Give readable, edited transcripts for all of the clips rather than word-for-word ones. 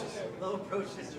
approaches.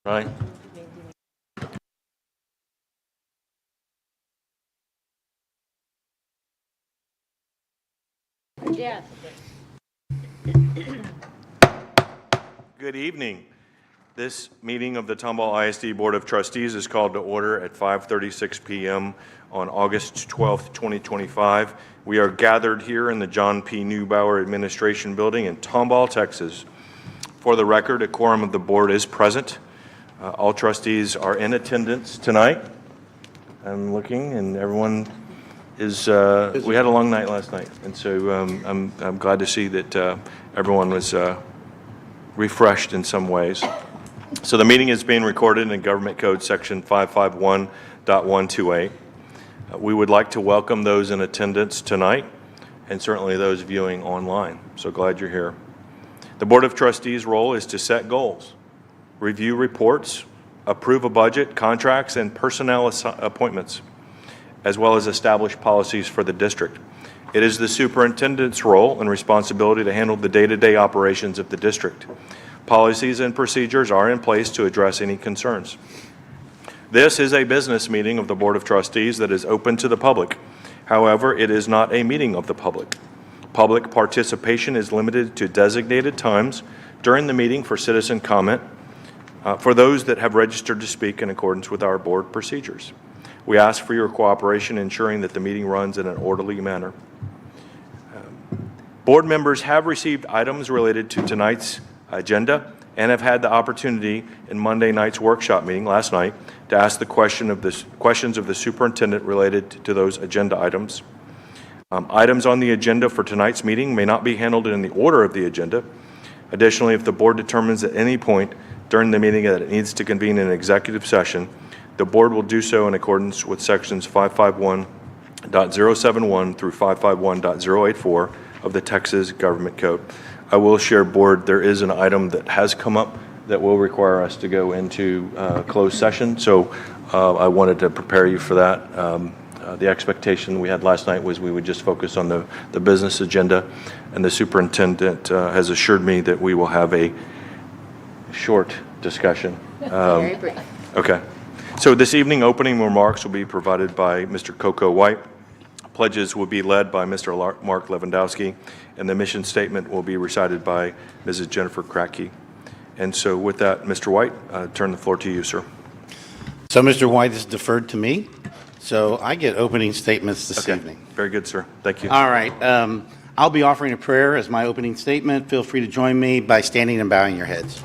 Right. Yes. Good evening. This meeting of the Tomball ISD Board of Trustees is called to order at 5:36 p.m. on August 12th, 2025. We are gathered here in the John P. Neubauer Administration Building in Tomball, Texas. For the record, a quorum of the board is present. All trustees are in attendance tonight. I'm looking, and everyone is. We had a long night last night, and so I'm glad to see that everyone was refreshed in some ways. So the meeting is being recorded in Government Code Section 551.128. We would like to welcome those in attendance tonight, and certainly those viewing online. So glad you're here. The Board of Trustees' role is to set goals, review reports, approve a budget, contracts, and personnel appointments, as well as establish policies for the district. It is the superintendent's role and responsibility to handle the day-to-day operations of the district. Policies and procedures are in place to address any concerns. This is a business meeting of the Board of Trustees that is open to the public. However, it is not a meeting of the public. Public participation is limited to designated times during the meeting for citizen comment for those that have registered to speak in accordance with our board procedures. We ask for your cooperation in ensuring that the meeting runs in an orderly manner. Board members have received items related to tonight's agenda and have had the opportunity in Monday night's workshop meeting last night to ask the questions of the superintendent related to those agenda items. Items on the agenda for tonight's meeting may not be handled in the order of the agenda. Additionally, if the board determines at any point during the meeting that it needs to convene an executive session, the board will do so in accordance with sections 551.071 through 551.084 of the Texas Government Code. I will share, board, there is an item that has come up that will require us to go into closed session, so I wanted to prepare you for that. The expectation we had last night was we would just focus on the business agenda, and the superintendent has assured me that we will have a short discussion. Very brief. Okay. So this evening, opening remarks will be provided by Mr. Coco White. Pledges will be led by Mr. Mark Lewandowski, and the mission statement will be recited by Mrs. Jennifer Kratke. And so with that, Mr. White, I turn the floor to you, sir. So Mr. White is deferred to me, so I get opening statements this evening. Very good, sir. Thank you. All right. I'll be offering a prayer as my opening statement. Feel free to join me by standing and bowing your heads.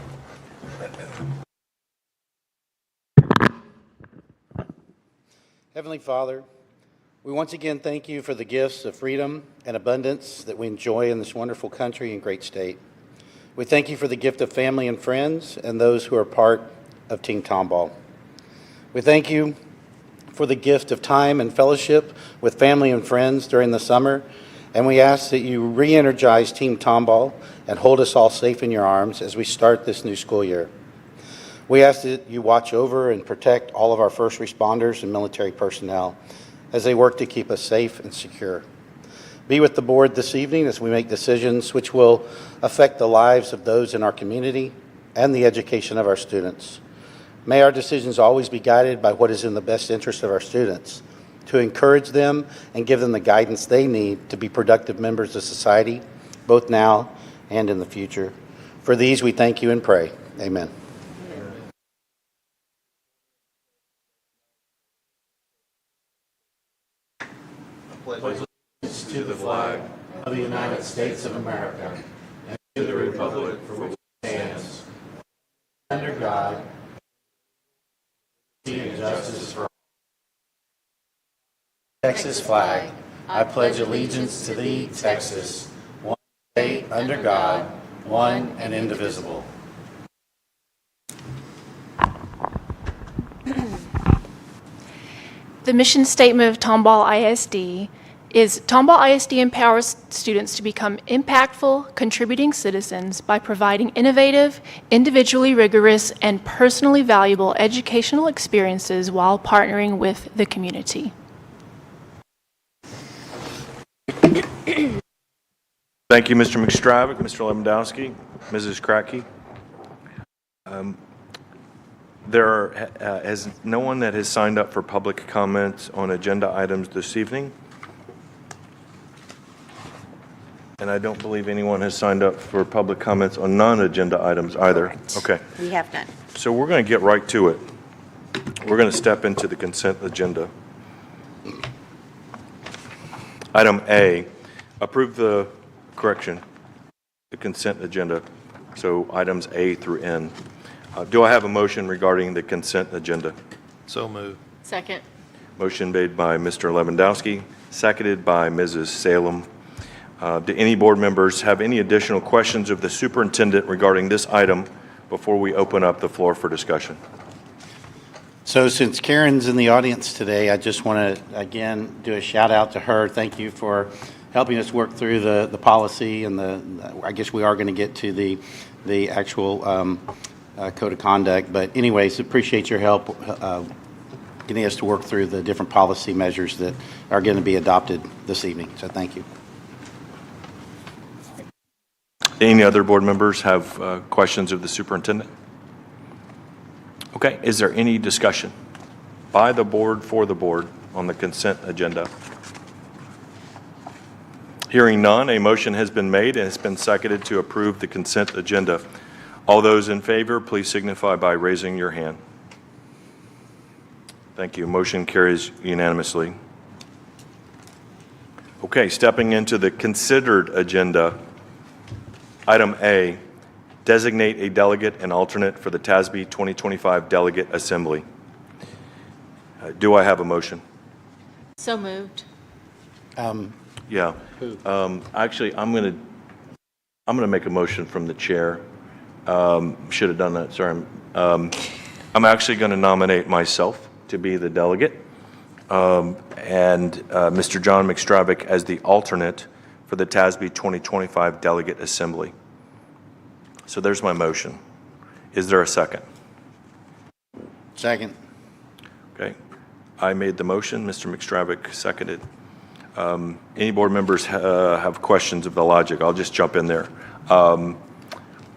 Heavenly Father, we once again thank you for the gifts of freedom and abundance that we enjoy in this wonderful country and great state. We thank you for the gift of family and friends and those who are part of Team Tomball. We thank you for the gift of time and fellowship with family and friends during the summer, and we ask that you re-energize Team Tomball and hold us all safe in your arms as we start this new school year. We ask that you watch over and protect all of our first responders and military personnel as they work to keep us safe and secure. Be with the board this evening as we make decisions which will affect the lives of those in our community and the education of our students. May our decisions always be guided by what is in the best interest of our students, to encourage them and give them the guidance they need to be productive members of society, both now and in the future. For these we thank you and pray. Amen. To the flag of the United States of America and to the republic for which it stands, under God, and justice for all. Texas flag, I pledge allegiance to thee, Texas, one state under God, one and indivisible. The mission statement of Tomball ISD is Tomball ISD empowers students to become impactful, contributing citizens by providing innovative, individually rigorous, and personally valuable educational experiences while partnering with the community. Thank you, Mr. McStravick, Mr. Lewandowski, Mrs. Kratke. There is no one that has signed up for public comments on agenda items this evening. And I don't believe anyone has signed up for public comments on non-agenda items either. Correct. Okay. We have none. So we're going to get right to it. We're going to step into the consent agenda. Item A, approve the consent agenda. So items A through N. Do I have a motion regarding the consent agenda? So moved. Second. Motion made by Mr. Lewandowski, seconded by Mrs. Salem. Do any board members have any additional questions of the superintendent regarding this item before we open up the floor for discussion? So since Karen's in the audience today, I just want to again do a shout out to her. Thank you for helping us work through the policy and I guess we are going to get to the actual code of conduct. But anyways, appreciate your help getting us to work through the different policy measures that are going to be adopted this evening. So thank you. Any other board members have questions of the superintendent? Okay, is there any discussion by the board for the board on the consent agenda? Hearing none, a motion has been made and it's been seconded to approve the consent agenda. All those in favor, please signify by raising your hand. Thank you. Motion carries unanimously. Okay, stepping into the considered agenda. Item A, designate a delegate and alternate for the TASB 2025 Delegate Assembly. Do I have a motion? So moved. Yeah. Actually, I'm going to make a motion from the chair. Should have done that. Sorry. I'm actually going to nominate myself to be the delegate, and Mr. John McStravick as the alternate for the TASB 2025 Delegate Assembly. So there's my motion. Is there a second? Second. Okay. I made the motion. Mr. McStravick seconded. Any board members have questions of the logic? I'll just jump in there.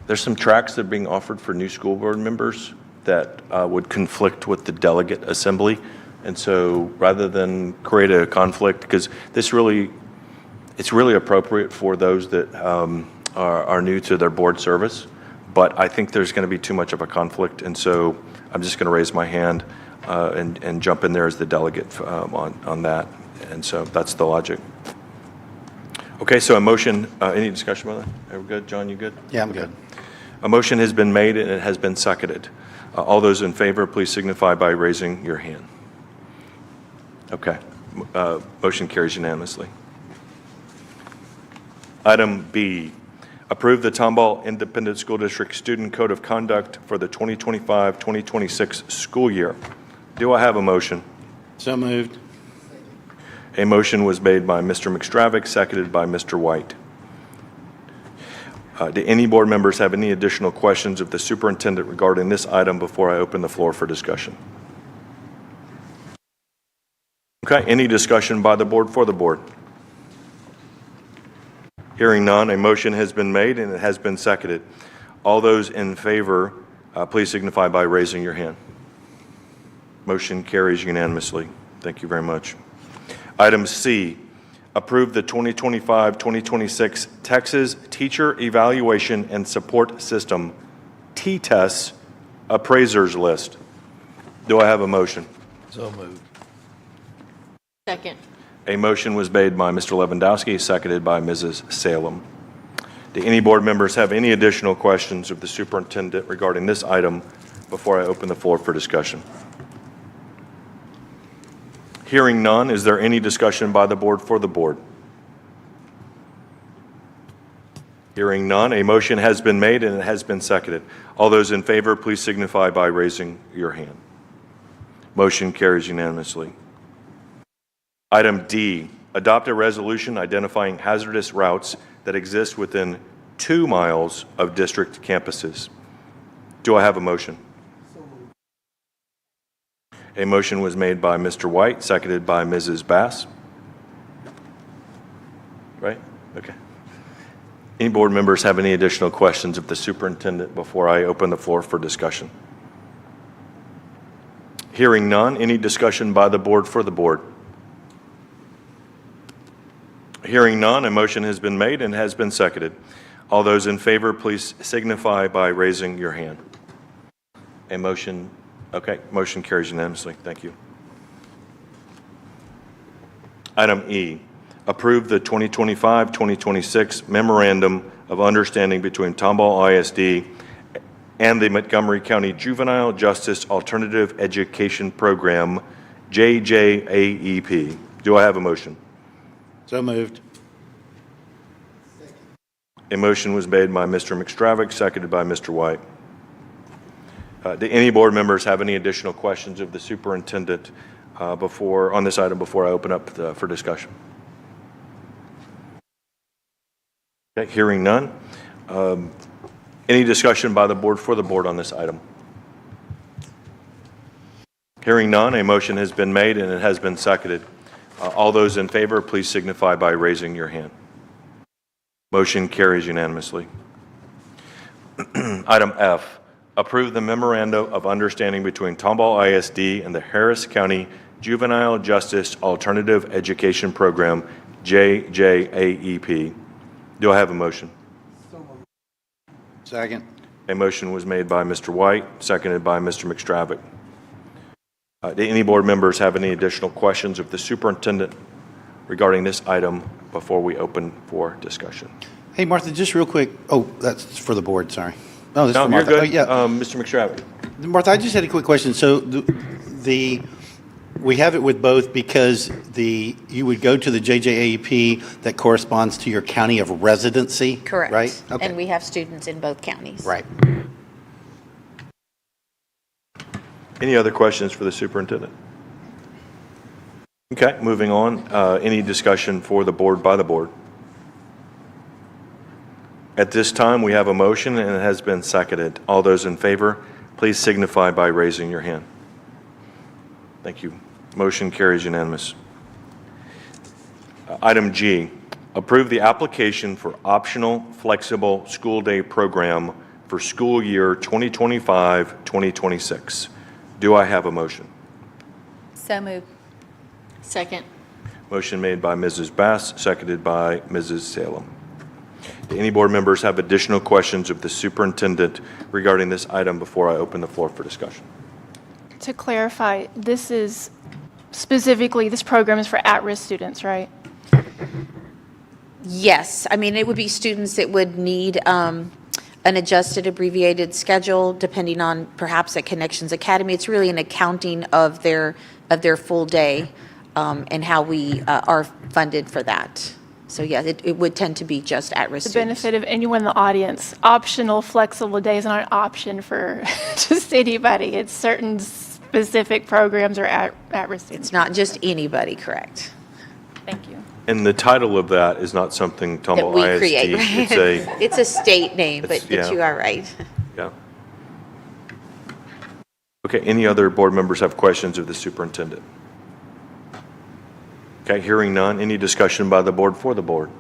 There's some tracks that are being offered for new school board members that would conflict with the delegate assembly. And so rather than create a conflict, because it's really appropriate for those that are new to their board service, but I think there's going to be too much of a conflict. And so I'm just going to raise my hand and jump in there as the delegate on that. And so that's the logic. Okay, so a motion, any discussion about that? Are we good? John, you good? Yeah, I'm good. A motion has been made and it has been seconded. All those in favor, please signify by raising your hand. Okay, motion carries unanimously. Item B, approve the Tomball Independent School District Student Code of Conduct for the 2025-2026 school year. Do I have a motion? So moved. A motion was made by Mr. McStravick, seconded by Mr. White. Do any board members have any additional questions of the superintendent regarding this item before I open the floor for discussion? Okay, any discussion by the board for the board? Hearing none, a motion has been made and it has been seconded. All those in favor, please signify by raising your hand. Motion carries unanimously. Thank you very much. Item C, approve the 2025-2026 Texas Teacher Evaluation and Support System, TTES, appraisers list. Do I have a motion? So moved. Second. A motion was made by Mr. Lewandowski, seconded by Mrs. Salem. Do any board members have any additional questions of the superintendent regarding this item before I open the floor for discussion? Hearing none, is there any discussion by the board for the board? Hearing none, a motion has been made and it has been seconded. All those in favor, please signify by raising your hand. Motion carries unanimously. Item D, adopt a resolution identifying hazardous routes that exist within 2 miles of district campuses. Do I have a motion? A motion was made by Mr. White, seconded by Mrs. Bass. Right? Okay. Any board members have any additional questions of the superintendent before I open the floor for discussion? Hearing none, any discussion by the board for the board? Hearing none, a motion has been made and has been seconded. All those in favor, please signify by raising your hand. A motion, okay, motion carries unanimously. Thank you. Item E, approve the 2025-2026 Memorandum of Understanding between Tomball ISD and the Montgomery County Juvenile Justice Alternative Education Program, JJAEP. Do I have a motion? So moved. A motion was made by Mr. McStravick, seconded by Mr. White. Do any board members have any additional questions of the superintendent on this item before I open up for discussion? Okay, hearing none. Any discussion by the board for the board on this item? Hearing none, a motion has been made and it has been seconded. All those in favor, please signify by raising your hand. Motion carries unanimously. Item F, approve the Memorandum of Understanding between Tomball ISD and the Harris County Juvenile Justice Alternative Education Program, JJAEP. Do I have a motion? Second. A motion was made by Mr. White, seconded by Mr. McStravick. Do any board members have any additional questions of the superintendent regarding this item before we open for discussion? Hey, Martha, just real quick. Oh, that's for the board, sorry. Oh, this is No, for you're Martha. good. Oh, yeah. Mr. McStravick. Martha, I just had a quick question. So we have it with both because you would go to the JJAEP that corresponds to your county of residency, Correct. right? Okay. And we have students in both counties. Right. Any other questions for the superintendent? Okay, moving on. Any discussion for the board by the board? At this time, we have a motion and it has been seconded. All those in favor, please signify by raising your hand. Thank you. Motion carries unanimous. Item G, approve the application for optional flexible school day program for school year 2025-2026. Do I have a motion? So moved. Second. Motion made by Mrs. Bass, seconded by Mrs. Salem. Do any board members have additional questions of the superintendent regarding this item before I open the floor for discussion? To clarify, this is specifically, this program is for at-risk students, right? Yes, I mean, it would be students that would need an adjusted abbreviated schedule depending on perhaps at Connections Academy. It's really an accounting of their full day and how we are funded for that. So yeah, it would tend to be just at-risk The students. benefit of anyone in the audience, optional flexible days are not an option for just anybody. It's certain specific programs are at-risk students. It's not just anybody, correct? Thank you. And the title of that is not something That Tomball we ISD. create, right? It's a, It's a state name, but yeah. you are right. yeah. Okay, any other board members have questions of the superintendent? Okay, hearing none, any discussion by the board for the board?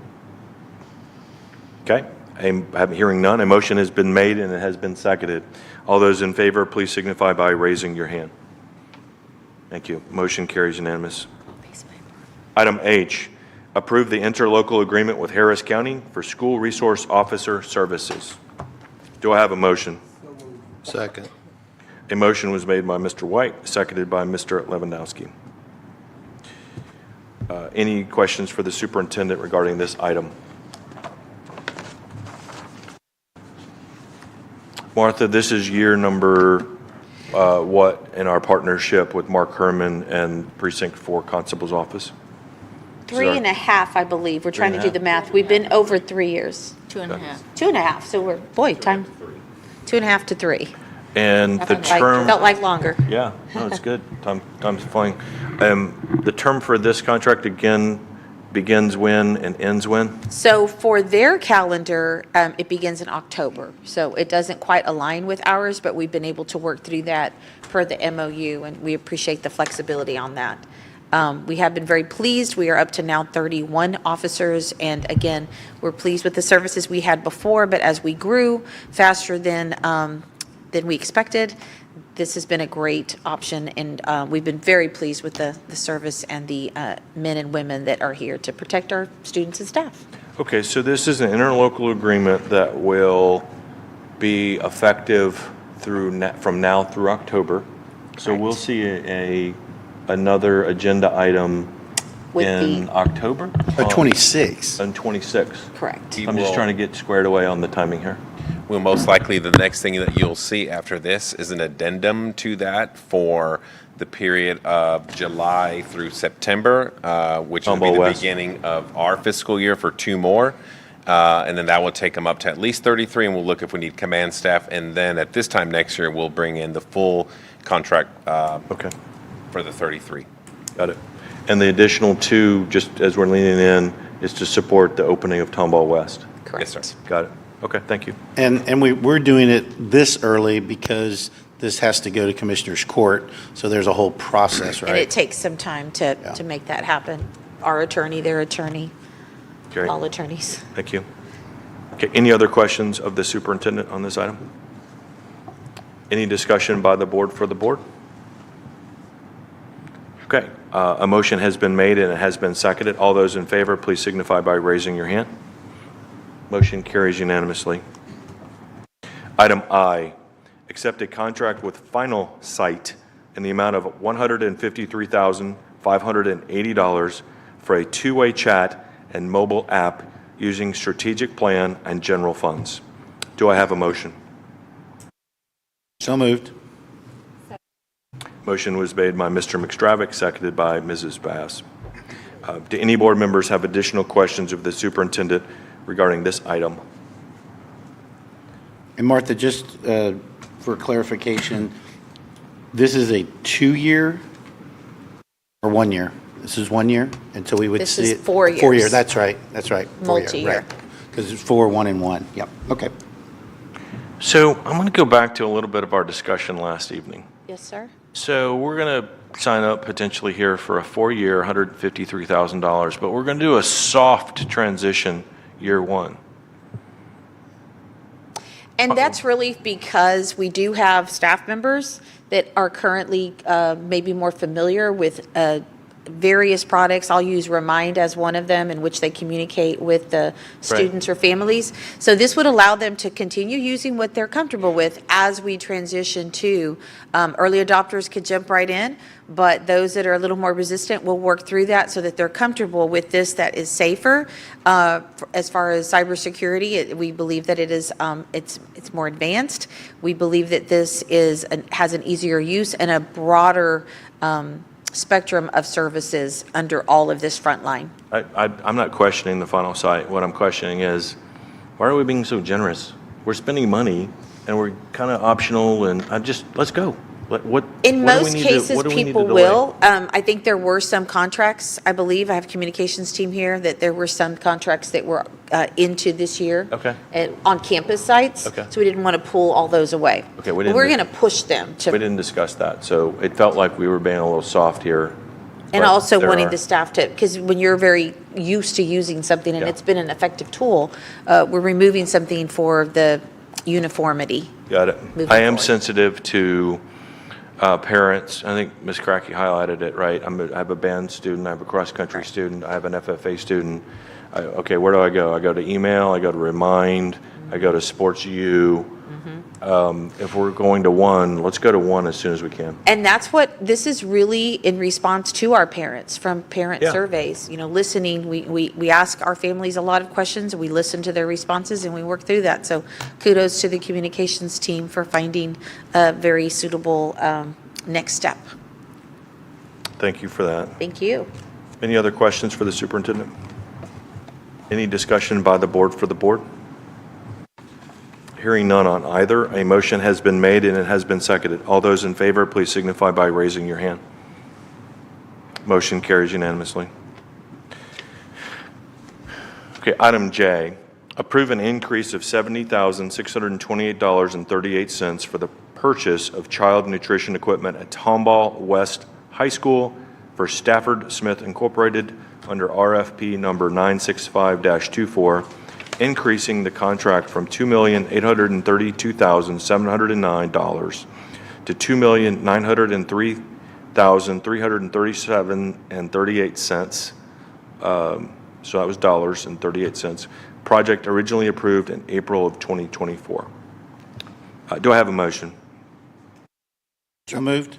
Okay, I'm hearing none, a motion has been made and it has been seconded. All those in favor, please signify by raising your hand. Thank you. Motion carries unanimous. Item H, approve the interlocal agreement with Harris County for school resource officer services. Do I have a motion? Second. A motion was made by Mr. White, seconded by Mr. Lewandowski. Any questions for the superintendent regarding this item? Martha, this is year number what in our partnership with Mark Herman and Precinct 4 Constable's Office? 3.5, I believe. We're trying to do 3.5? the math. We've been over 3 years. 2.5. 2.5, so we're, boy, time, 2.5 to 3. And the term, Felt like longer. yeah, no, it's good. Time's flying. The term for this contract again begins when and ends when? So for their calendar, it begins in October. So it doesn't quite align with ours, but we've been able to work through that per the MOU, and we appreciate the flexibility on that. We have been very pleased. We are up to now 31 officers, and again, we're pleased with the services we had before, but as we grew faster than we expected, this has been a great option, and we've been very pleased with the service and the men and women that are here to protect our students and staff. Okay, so this is an interlocal agreement that will be effective from now through October. So Correct. we'll see another agenda item With in October? 26. On 26. Correct. I'm just trying to get squared away on the timing here. Well, most likely the next thing that you'll see after this is an addendum to that for the period of July through September, which will be Tomball the West. beginning of our fiscal year for 2 more. And then that will take them up to at least 33, and we'll look if we need command staff. And then at this time next year, we'll bring in the full contract Okay, for the 33. got it. And the additional 2, just as we're leaning in, is to support the opening of Tomball West. Correct. Yes, sir. Got it. Okay, thank you. And we're doing it this early because this has to go to Commissioner's Court, so there's a whole process, And it right? takes some time to make that happen. Our attorney, their attorney, Great, all attorneys. thank you. Okay, any other questions of the superintendent on this item? Any discussion by the board for the board? Okay, a motion has been made and it has been seconded. All those in favor, please signify by raising your hand. Motion carries unanimously. Item I, accept a contract with Final Site in the amount of $153,580 for a two-way chat and mobile app using strategic plan and general funds. Do I have a motion? So moved. Motion was made by Mr. McStravick, seconded by Mrs. Bass. Do any board members have additional questions of the superintendent regarding this item? And Martha, just for clarification, this is a 2-year or 1 year? This is 1 year? And so we would This see is it. 4 years. 4 years, that's right, that's right. 4 year, Multi-year. right. Because it's 4, 1, and 1. Yep, okay. So I'm going to go back to a little bit of our discussion last evening. Yes, sir. So we're going to sign up potentially here for a 4-year, $153,000, but we're going to do a soft transition year one. And that's really because we do have staff members that are currently maybe more familiar with various products. I'll use Remind as one of them in which they communicate with the students or families. So this would allow them to continue using what they're comfortable with as we transition to early adopters could jump right in, but those that are a little more resistant will work through that so that they're comfortable with this that is safer. As far as cybersecurity, we believe that it is it's more advanced. We believe that this has an easier use and a broader spectrum of services under all of this front line. I'm not questioning the final site. What I'm questioning is, why are we being so generous? We're spending money and we're kind of optional, and let's go. In most cases, people will. I think there were some contracts, I believe, I have a communications team here, that there were some contracts that were into this year. Okay. On campus sites. Okay. So we didn't want to pull all those away. Okay, But we're going to push them to. We didn't discuss that, so it felt like we were being a little soft here. And but also there wanting are- the staff to, because when you're very used to using something and Yeah. it's been an effective tool, we're removing something for the uniformity. Got it. moving I am forward. sensitive to parents. I think Ms. Cracky highlighted it, right? I have a band student, I have a cross-country student, I have an FFA student. Okay, where do I go? I go to email, I go to Remind, I go to Sports U. If we're going to one, let's go to one as soon as we can. And that's this is really in response to our parents from parent Yeah. surveys. Listening, we ask our families a lot of questions, and we listen to their responses, and we work through that. So kudos to the communications team for finding a very suitable next step. Thank you for that. Thank you. Any other questions for the superintendent? Any discussion by the board for the board? Hearing none on either, a motion has been made and it has been seconded. All those in favor, please signify by raising your hand. Motion carries unanimously. Okay, item J, approve an increase of $70,628.38 for the purchase of child nutrition equipment at Tomball West High School for Stafford Smith Incorporated under RFP number 965-24, increasing the contract from $2,832,709 to $2,903,337.38. So that was dollars and 38 cents. Project originally approved in April of 2024. Do I have a motion? So moved.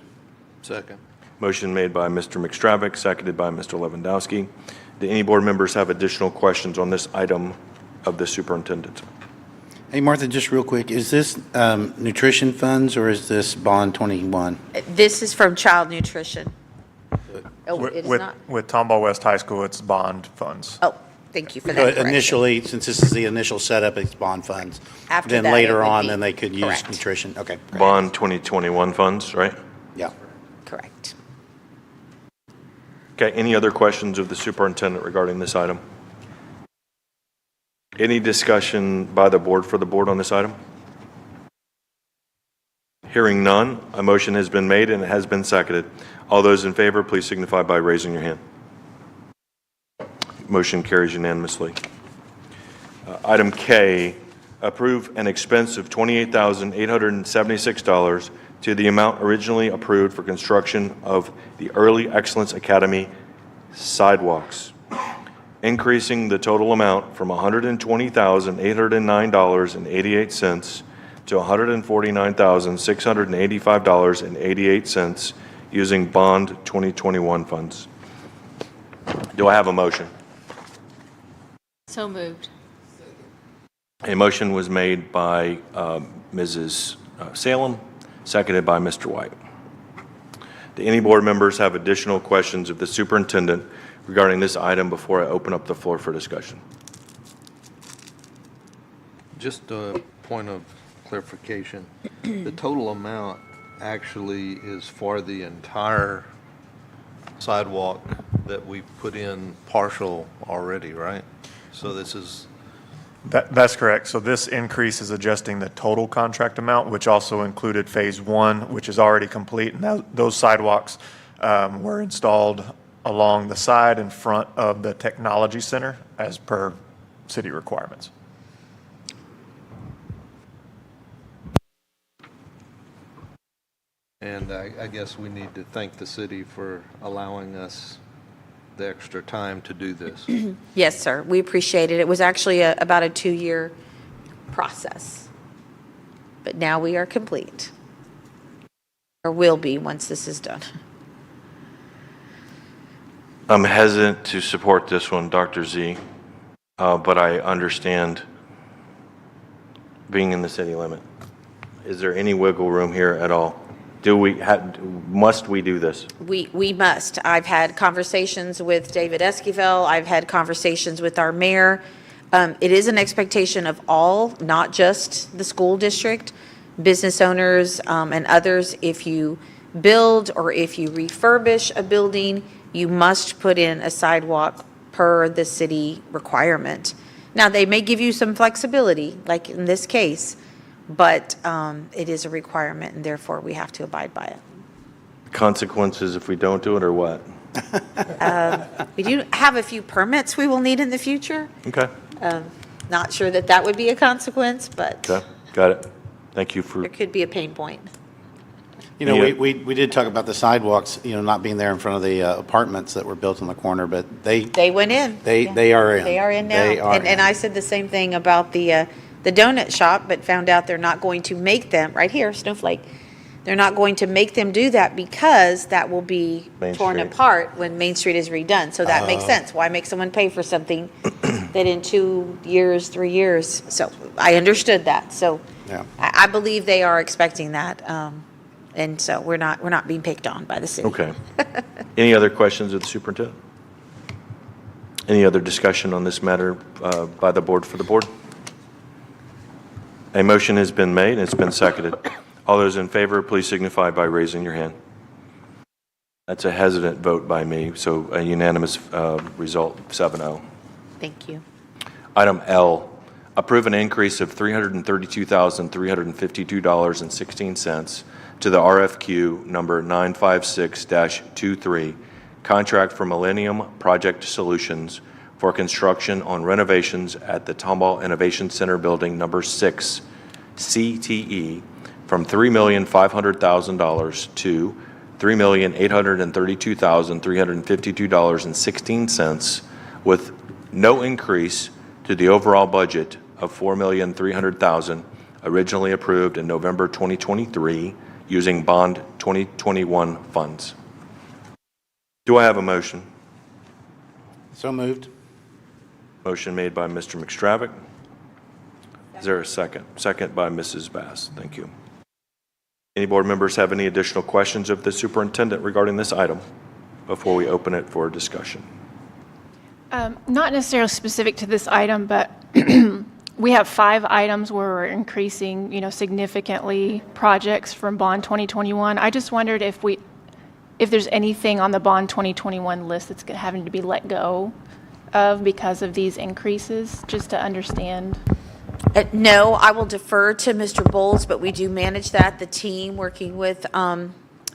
Second. Motion made by Mr. McStravick, seconded by Mr. Lewandowski. Do any board members have additional questions on this item of the superintendent? Hey, Martha, just real quick, is this nutrition funds or is this bond 21? This is from child nutrition. Oh, With- it is with- not? With Tomball West High School, it's bond funds. Oh, thank you for that correction. Initially, since this is the initial setup, it's bond funds. After Then that, it later would on, be- then they could use correct. nutrition. Okay. great. Bond 2021 funds, right? Yeah. Correct. Okay, any other questions of the superintendent regarding this item? Any discussion by the board for the board on this item? Hearing none, a motion has been made and it has been seconded. All those in favor, please signify by raising your hand. Motion carries unanimously. Item K, approve an expense of $28,876 to the amount originally approved for construction of the Early Excellence Academy sidewalks, increasing the total amount from $120,809.88 to $149,685.88 using Bond 2021 funds. Do I have a motion? So moved. A motion was made by Mrs. Salem, seconded by Mr. White. Do any board members have additional questions of the superintendent regarding this item before I open up the floor for discussion? Just a point of clarification. The total amount actually is for the entire sidewalk that we put in partial already, right? So this is, That's correct. So this increase is adjusting the total contract amount, which also included Phase 1, which is already complete. And those sidewalks were installed along the side and front of the technology center as per city requirements. and I guess we need to thank the city for allowing us the extra time to do this. Yes, sir. We appreciate it. It was actually about a 2-year process. But now we are complete. Or will be once this is done. I'm hesitant to support this one, Dr. Z, but I understand being in the city limit. Is there any wiggle room here at all? Must we do this? We must. I've had conversations with David Esquivel. I've had conversations with our mayor. It is an expectation of all, not just the school district, business owners, and others. If you build or if you refurbish a building, you must put in a sidewalk per the city requirement. Now, they may give you some flexibility, like in this case, but it is a requirement, and therefore we have to abide by it. Consequences if we don't do it, or what? We do have a few permits we will need in the future. Okay, Not sure that that would be a consequence, but okay, got it. Thank you for, there could be a pain point. You know, Yeah. we did talk about the sidewalks, you know, not being there in front of the apartments that were built on the corner, but They went in. They Yeah. are in. They are in now. They are And in. I said the same thing about the donut shop, but found out they're not going to make them, right here, Snowflake, they're not going to make them do that because that will be Main torn Street. apart when Main Street is redone. So that makes sense. Why make someone pay for something that in 2 years, 3 years? So I understood that. So Yeah. I believe they are expecting that. And so we're not being picked on by the city. okay. Any other questions of the superintendent? Any other discussion on this matter by the board for the board? A motion has been made and it's been seconded. All those in favor, please signify by raising your hand. That's a hesitant vote by me, so a unanimous result, 7-0. Thank you. Item L, approve an increase of $332,352.16 to the RFQ number 956-23, contract for Millennium Project Solutions for construction on renovations at the Tomball Innovation Center Building Number 6, CTE, from $3,500,000 to $3,832,352.16, with no increase to the overall budget of $4,300,000 originally approved in November 2023 using Bond 2021 funds. Do I have a motion? So moved. Motion made by Mr. McStravick. Is there a second? Second by Mrs. Bass. Thank you. Any board members have any additional questions of the superintendent regarding this item before we open it for discussion? Not necessarily specific to this item, but we have 5 items where we're increasing, significantly projects from Bond 2021. I just wondered if there's anything on the Bond 2021 list that's having to be let go of because of these increases, just to understand. No, I will defer to Mr. Bowles, but we do manage that, the team working with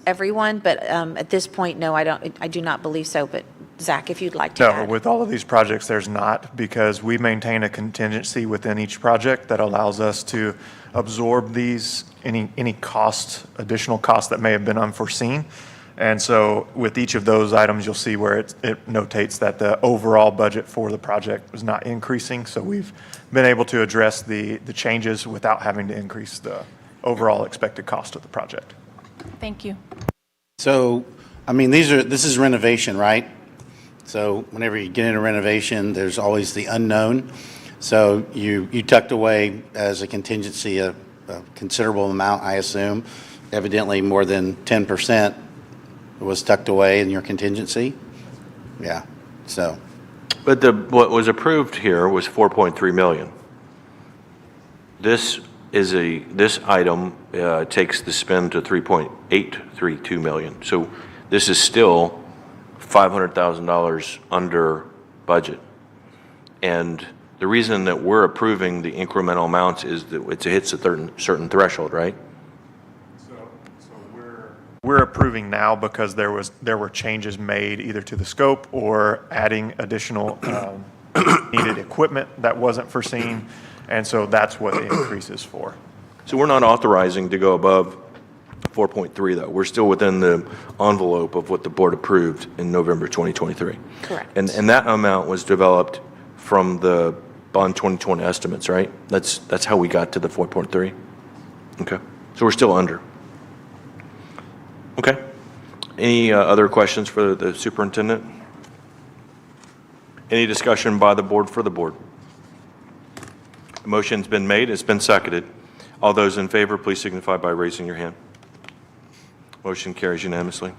everyone. But at this point, no, I do not believe so. But Zach, if you'd like to No, add. with all of these projects, there's not, because we maintain a contingency within each project that allows us to absorb any cost, additional costs that may have been unforeseen. And so with each of those items, you'll see where it notates that the overall budget for the project was not increasing. So we've been able to address the changes without having to increase the overall expected cost of the project. Thank you. So, I mean, this is renovation, right? So whenever you get into renovation, there's always the unknown. So you tucked away as a contingency a considerable amount, I assume. Evidently more than 10% was tucked away in your contingency. Yeah, so. But what was approved here was 4.3 million. This item takes the spend to 3.832 million. So this is still $500,000 under budget. And the reason that we're approving the incremental amounts is that it hits a certain threshold, right? We're approving now because there were changes made either to the scope or adding additional needed equipment that wasn't foreseen, and so that's what the increase is for. So we're not authorizing to go above 4.3, though. We're still within the envelope of what the board approved in November 2023. Correct. And that amount was developed from the bond 2020 estimates, right? That's how we got to the 4.3? Okay. So we're still under. Okay. Any other questions for the superintendent? Any discussion by the board for the board? The motion's been made, it's been seconded. All those in favor, please signify by raising your hand. Motion carries unanimously.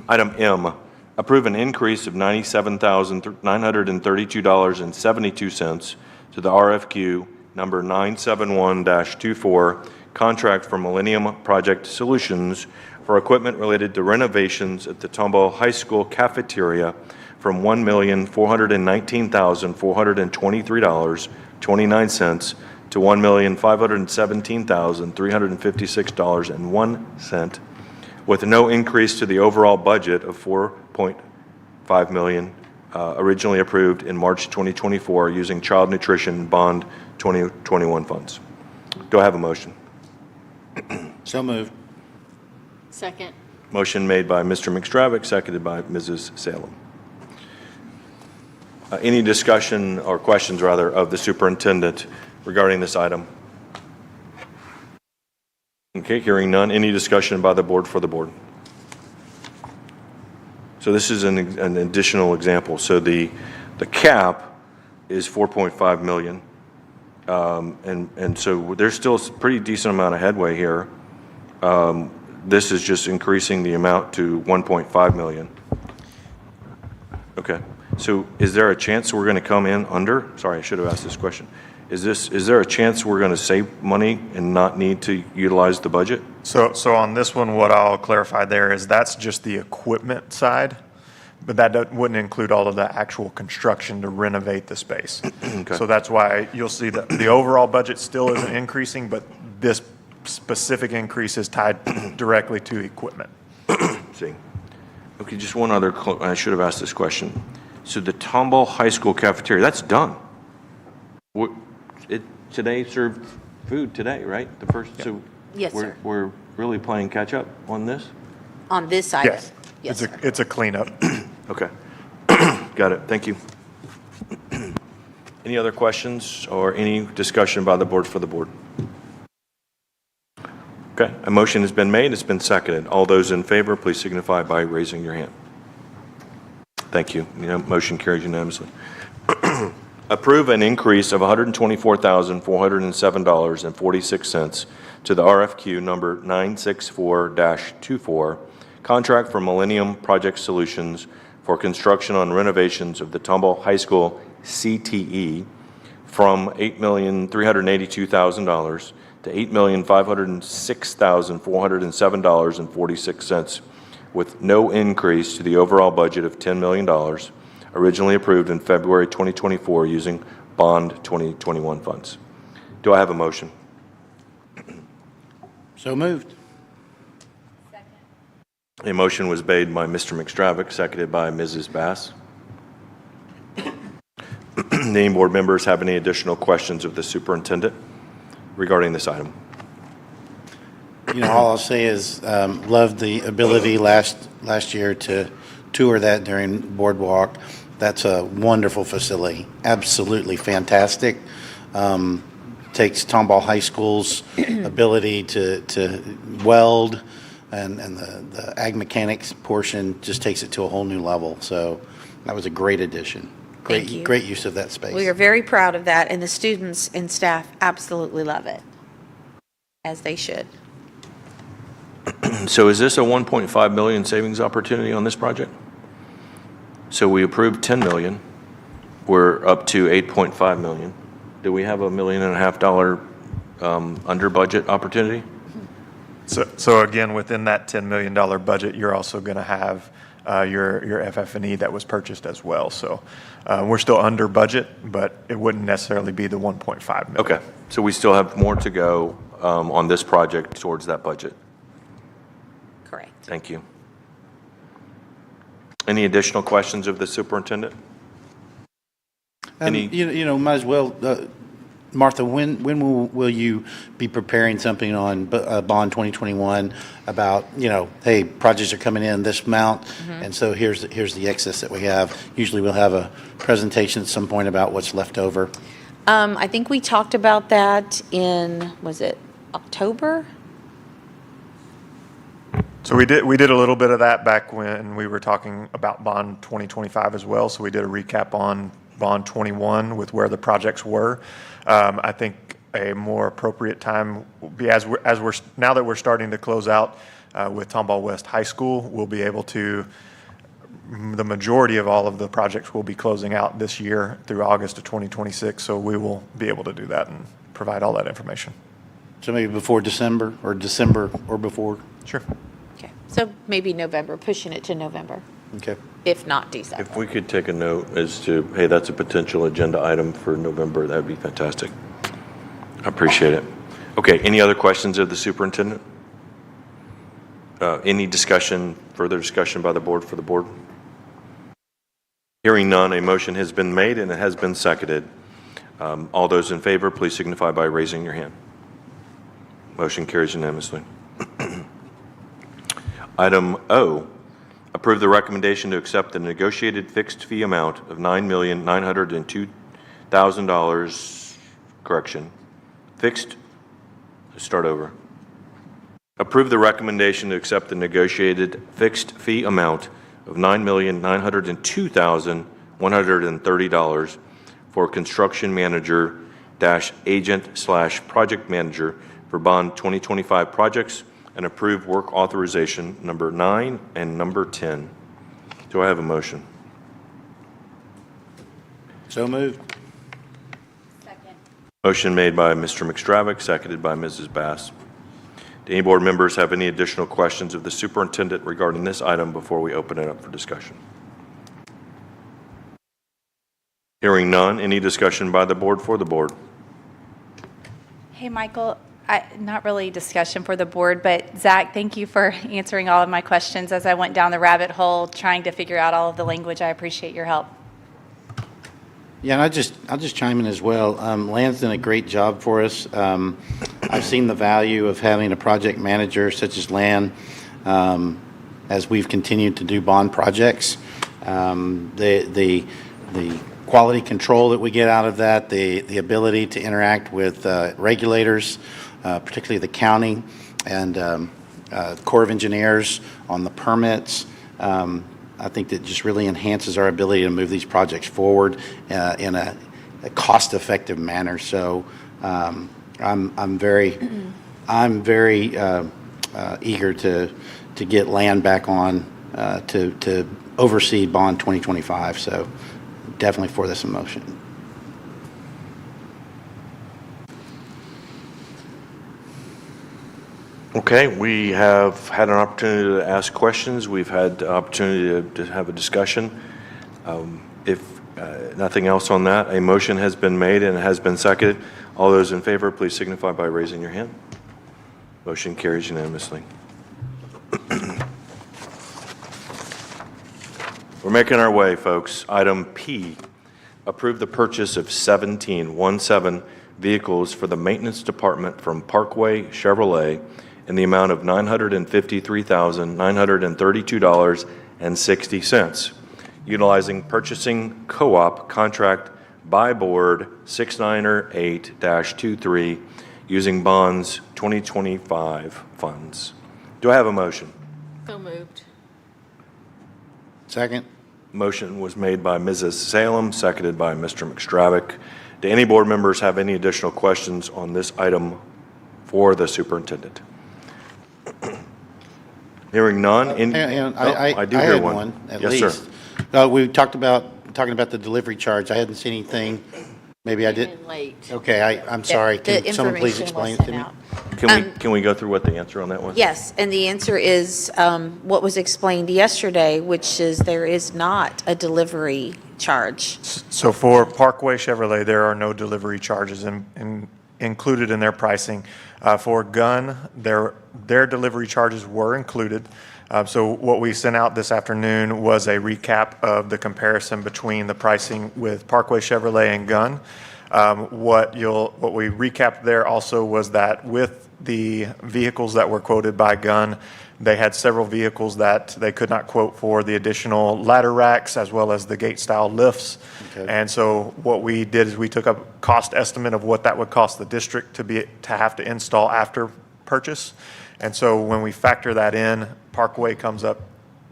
Item M, approve an increase of $97,932.72 to the RFQ number 971-24 contract for Millennium Project Solutions for equipment related to renovations at the Tomball High School cafeteria from $1,419,423.29 to $1,517,356.01, with no increase to the overall budget of $4.5 million originally approved in March 2024 using Child Nutrition Bond 2021 funds. Do I have a motion? So moved. Second. Motion made by Mr. McStravick, seconded by Mrs. Salem. Any discussion or questions, rather, of the superintendent regarding this item? Okay, hearing none. Any discussion by the board for the board? So this is an additional example. So the cap is 4.5 million. And so there's still a pretty decent amount of headway here. This is just increasing the amount to 1.5 million. Okay. So is there a chance we're going to come in under? Sorry, I should have asked this question. Is there a chance we're going to save money and not need to utilize the budget? So on this one, what I'll clarify there is that's just the equipment side, but that wouldn't include all of the actual construction to renovate the space. Okay. So that's why you'll see that the overall budget still isn't increasing, but this specific increase is tied directly to equipment. See. Okay, just one other, I should have asked this question. So the Tomball High School cafeteria, that's done. Today served food today, right? The first, so Yes, sir. we're really playing catch up on this? On this item? Yes. Yes, sir. It's a cleanup. Okay. Got it. Thank you. Any other questions or any discussion by the board for the board? Okay, a motion has been made, it's been seconded. All those in favor, please signify by raising your hand. Thank you. Motion carries unanimously. Approve an increase of $124,407.46 to the RFQ number 964-24, contract for Millennium Project Solutions for construction on renovations of the Tomball High School CTE from $8,382,000 to $8,506,407.46, with no increase to the overall budget of $10 million, originally approved in February 2024 using Bond 2021 funds. Do I have a motion? So moved. A motion was made by Mr. McStravick, seconded by Mrs. Bass. Any board members have any additional questions of the superintendent regarding this item? All I'll say is, loved the ability last year to tour that during Boardwalk. That's a wonderful facility, absolutely fantastic. Takes Tomball High School's ability to weld, and the ag mechanics portion just takes it to a whole new level. So that was a great addition. Thank you. Great use of that space. We are very proud of that, and the students and staff absolutely love it, as they should. So is this a 1.5 million savings opportunity on this project? So we approved 10 million. We're up to 8.5 million. Do we have $1.5 million under budget opportunity? So again, within that $10 million budget, you're also going to have your FF&E that was purchased as well. So we're still under budget, but it wouldn't necessarily be the 1.5 million. Okay, so we still have more to go on this project towards that budget. Correct. Thank you. Any additional questions of the superintendent? Any? Might as well, Martha, when will you be preparing something on Bond 2021 about, hey, projects are coming in this amount, and so here's the excess that we have. Usually we'll have a presentation at some point about what's left over. I think we talked about that in, was it October? So we did a little bit of that back when we were talking about Bond 2025 as well. So we did a recap on Bond 21 with where the projects were. I think a more appropriate time will be now that we're starting to close out with Tomball West High School, we'll be able to, the majority of all of the projects will be closing out this year through August of 2026. So we will be able to do that and provide all that information. So maybe before December or before? Sure. Okay, so maybe November, pushing it to November, Okay. if not December. If we could take a note as to, hey, that's a potential agenda item for November, that'd be fantastic. I appreciate it. Okay, any other questions of the superintendent? Any further discussion by the board for the board? Hearing none, a motion has been made and it has been seconded. All those in favor, please signify by raising your hand. Motion carries unanimously. Item O, approve the recommendation to accept the negotiated fixed fee amount of $9,902,000, Approve the recommendation to accept the negotiated fixed fee amount of $9,902,130 for construction manager - agent/project manager for Bond 2025 projects and approve work authorization number 9 and number 10. Do I have a motion? So moved. Second. Motion made by Mr. McStravick, seconded by Mrs. Bass. Do any board members have any additional questions of the superintendent regarding this item before we open it up for discussion? Hearing none, any discussion by the board for the board? Hey, Michael, not really discussion for the board, but Zach, thank you for answering all of my questions as I went down the rabbit hole trying to figure out all of the language. I appreciate your help. Yeah, and I'll just chime in as well. Lan's done a great job for us. I've seen the value of having a project manager such as Lan as we've continued to do bond projects. The quality control that we get out of that, the ability to interact with regulators, particularly the county and Corps of Engineers on the permits. I think that just really enhances our ability to move these projects forward in a cost-effective manner. So I'm very eager to get Lan back on to oversee Bond 2025. So definitely for this motion. Okay, we have had an opportunity to ask questions. We've had the opportunity to have a discussion. If nothing else on that, a motion has been made and it has been seconded. All those in favor, please signify by raising your hand. Motion carries unanimously. We're making our way, folks. Item P, approve the purchase of 17 vehicles for the maintenance department from Parkway Chevrolet in the amount of $953,932.60, utilizing purchasing co-op contract by board 6908-23 using bonds 2025 funds. Do I have a motion? So moved. Second. Motion was made by Mrs. Salem, seconded by Mr. McStravick. Do any board members have any additional questions on this item for the superintendent? Hearing none. I do hear had one, at Yes, least. sir. We talking about the delivery charge. I hadn't seen anything. Maybe I did. Came in late. Okay, I'm sorry. The Can someone please information explain was it to sent me? out. Can we go through what the answer on that was? Yes, and the answer is what was explained yesterday, which is there is not a delivery charge. So for Parkway Chevrolet, there are no delivery charges included in their pricing. For Gun, their delivery charges were included. So what we sent out this afternoon was a recap of the comparison between the pricing with Parkway Chevrolet and Gun. What we recapped there also was that with the vehicles that were quoted by Gun, they had several vehicles that they could not quote for the additional ladder racks as well as the gate-style lifts. Okay. And so what we did is we took a cost estimate of what that would cost the district to have to install after purchase. And so when we factor that in, Parkway comes up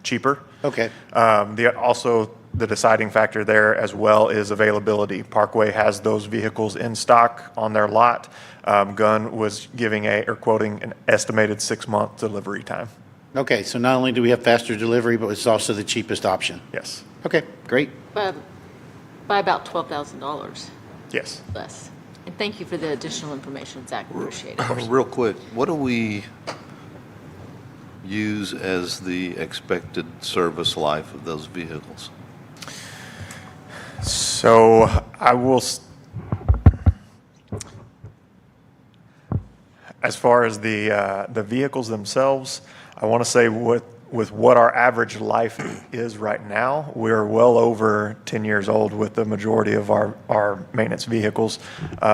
cheaper. Okay. Also, the deciding factor there as well is availability. Parkway has those vehicles in stock on their lot. Gun was quoting an estimated 6-month delivery time. Okay, so not only do we have faster delivery, but it's also the cheapest option. Yes. Okay, great. By about $12,000 Yes. less. And thank you for the additional information, Zach. Appreciate it. Real quick, what do we use as the expected service life of those vehicles? So as far as the vehicles themselves, I want to say with what our average life is right now, we're well over 10 years old with the majority of our maintenance vehicles,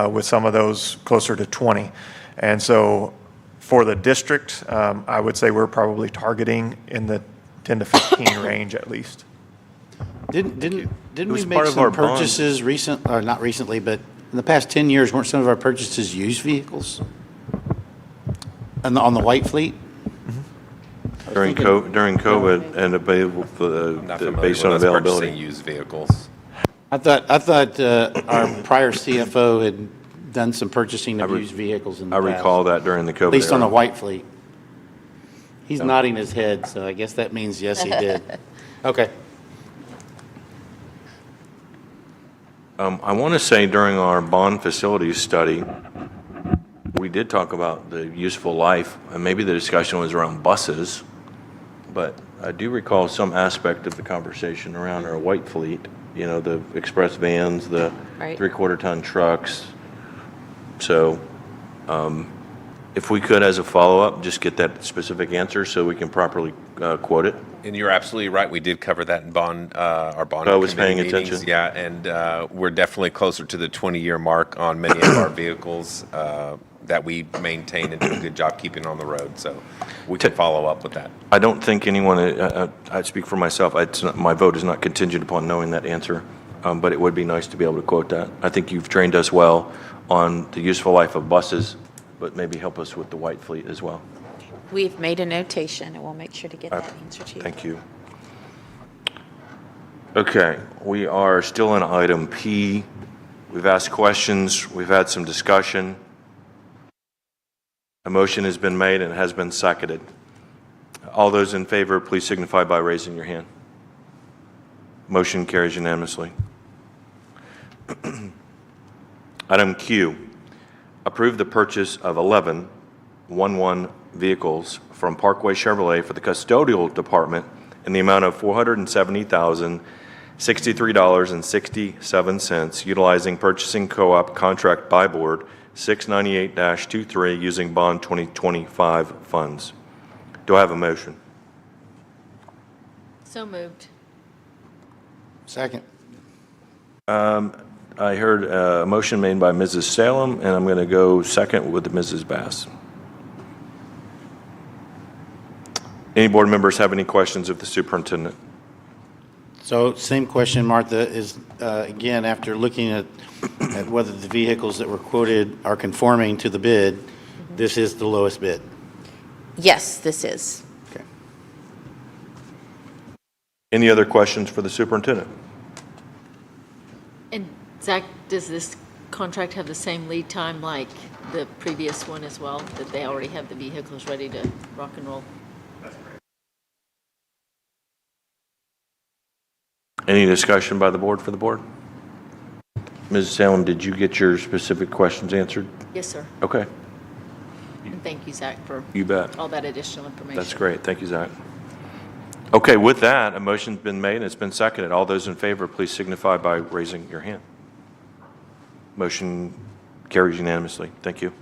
with some of those closer to 20. And so for the district, I would say we're probably targeting in the 10 to 15 range at least. Didn't was we part make of some our bond. purchases not recently, but in the past 10 years, weren't some of our purchases used vehicles? On the white fleet? During COVID and available, Not familiar based with on us availability. purchasing used vehicles. I thought our prior CFO had done some purchasing of used vehicles in the I past. recall that during the COVID At least on the era. white fleet. He's nodding his head, so I guess that means yes, he did. Okay. I want to say during our bond facilities study, we did talk about the useful life, and maybe the discussion was around buses, but I do recall some aspect of the conversation around our white fleet, the express vans, the Right. 3/4-ton trucks. So if we could, as a follow-up, just get that specific answer so we can properly quote it. And you're absolutely right. We did cover that in our bond I was committee paying meetings. attention. Yeah, and we're definitely closer to the 20-year mark on many of our vehicles that we maintain and do a good job keeping on the road. So we can follow up with that. I don't think anyone, I speak for myself, my vote is not contingent upon knowing that answer, but it would be nice to be able to quote that. I think you've trained us well on the useful life of buses, but maybe help us with the white fleet as well. We've made a notation, and we'll make sure to get that answer to you. Thank you. Okay, we are still in item P. We've asked questions, we've had some discussion. A motion has been made and has been seconded. All those in favor, please signify by raising your hand. Motion carries unanimously. Item Q, approve the purchase of 11 1-1 vehicles from Parkway Chevrolet for the custodial department in the amount of $470,063.67, utilizing purchasing co-op contract buy board 698-23 using bond 2025 funds. Do I have a motion? So moved. Second. I heard a motion made by Mrs. Salem, and I'm going to go second with Mrs. Bass. Any board members have any questions of the superintendent? So same question, Martha, is, again, after looking at whether the vehicles that were quoted are conforming to the bid, this is the lowest bid. Yes, this is. Okay. Any other questions for the superintendent? And Zach, does this contract have the same lead time like the previous one as well, that they already have the vehicles ready to rock and roll? Any discussion by the board for the board? Ms. Salem, did you get your specific questions answered? Yes, sir. Okay, And thank you, Zach, for you bet. all that additional information. That's great. Thank you, Zach. Okay, with that, a motion's been made and it's been seconded. All those in favor, please signify by raising your hand. Motion carries unanimously. Thank you.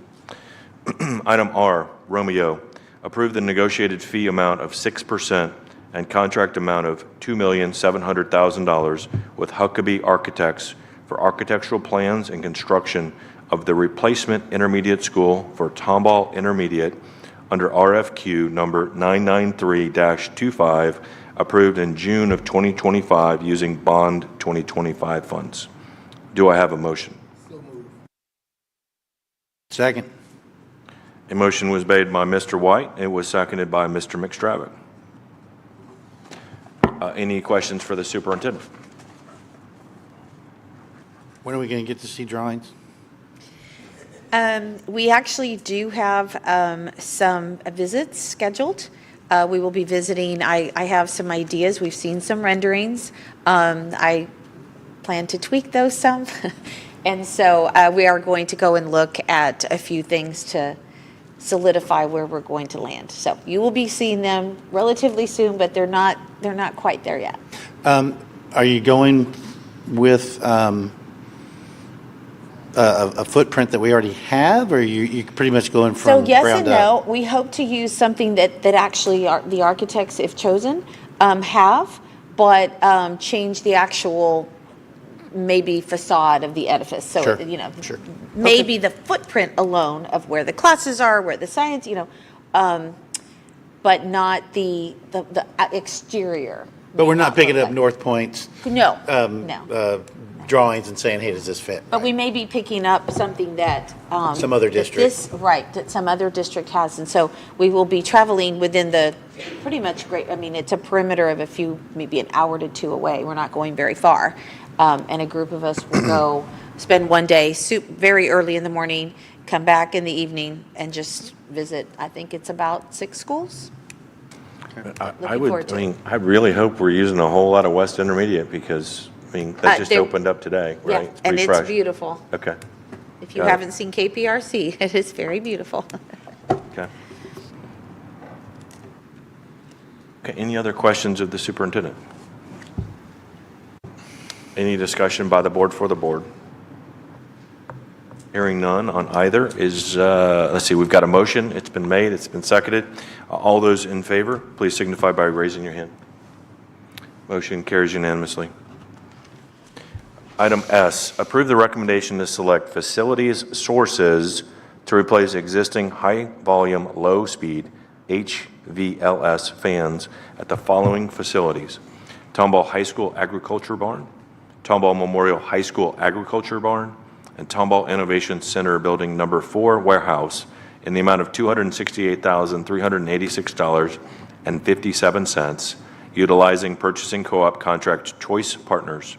Item R, Romeo, approve the negotiated fee amount of 6% and contract amount of $2,700,000 with Huckabee Architects for architectural plans and construction of the replacement intermediate school for Tomball Intermediate under RFQ number 993-25, approved in June of 2025 using Bond 2025 funds. Do I have a motion? Second. A motion was made by Mr. White. It was seconded by Mr. McStravick. Any questions for the superintendent? When are we going to get to see drawings? We actually do have some visits scheduled. We will be visiting, I have some ideas, we've seen some renderings. I plan to tweak those some. And so we are going to go and look at a few things to solidify where we're going to land. So you will be seeing them relatively soon, but they're not quite there yet. Are you going with a footprint that we already have, or are you pretty much going So from yes ground and up? no. We hope to use something that actually the architects, if chosen, have, but change the actual maybe facade of the edifice. So, Sure, sure. maybe the footprint alone of where the classes are, where the science, but not the exterior. But we're may not picking look up like- North Point's No, no. drawings and saying, hey, does this fit? But we may be picking up something that. Some other that district. Right, that some other district has. And so we will be traveling within the pretty much it's a perimeter of maybe an hour to two away. We're not going very far. And a group of us will go spend one day, very early in the morning, come back in the evening and just visit. I think it's about 6 schools. I really hope we're using a whole lot of West Intermediate because, that just opened up today, right? Yeah, and it's fresh. beautiful. Okay, If you Got it. haven't seen KPRC, it is very beautiful. okay. Okay, any other questions of the superintendent? Any discussion by the board for the board? Hearing none on either is, let's see, we've got a motion. It's been made. It's been seconded. All those in favor, please signify by raising your hand. Motion carries unanimously. Item S, approve the recommendation to select facilities sources to replace existing high-volume, low-speed HVLS fans at the following facilities: Tomball High School Agriculture Barn, Tomball Memorial High School Agriculture Barn, and Tomball Innovation Center Building Number 4 Warehouse in the amount of $268,386.57, utilizing Purchasing Co-op Contract Choice Partners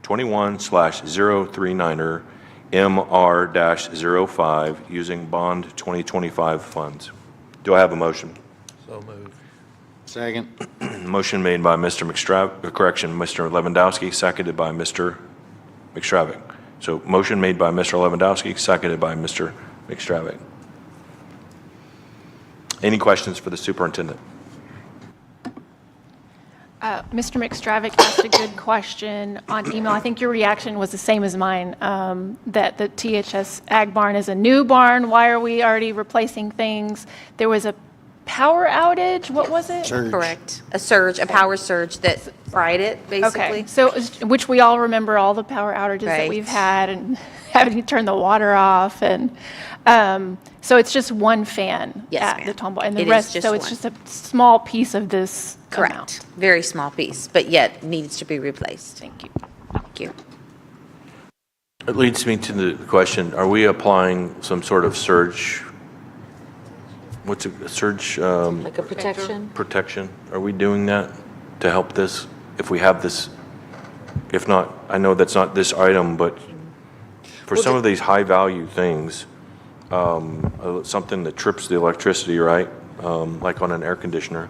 21/039er MR-05 using Bond 2025 funds. Do I have a motion? So moved. Second. Motion made by Mr. Mr. Lewandowski, seconded by Mr. McStravick. So motion made by Mr. Lewandowski, seconded by Mr. McStravick. Any questions for the superintendent? Mr. McStravick asked a good question on email. I think your reaction was the same as mine, that the THS Ag Barn is a new barn. Why are we already replacing things? There was a power outage. What was it? Surge. Correct. A power surge that fried it, basically. Okay, so, which we all remember all the power outages that Right. we've had and having to turn the water off. And so it's just one fan Yes, at ma'am. the Tomball. And the It is rest, just so it's one. just a small piece of this amount. Correct. Very small piece, but yet needs to be replaced. Thank you. Thank you. It leads me to the question, are we applying some sort of surge what's it, a surge Like a protection? protection? Are we doing that to help this? If we have this, if not, I know that's not this item, but for some of these high-value things, something that trips the electricity, right? Like on an air conditioner,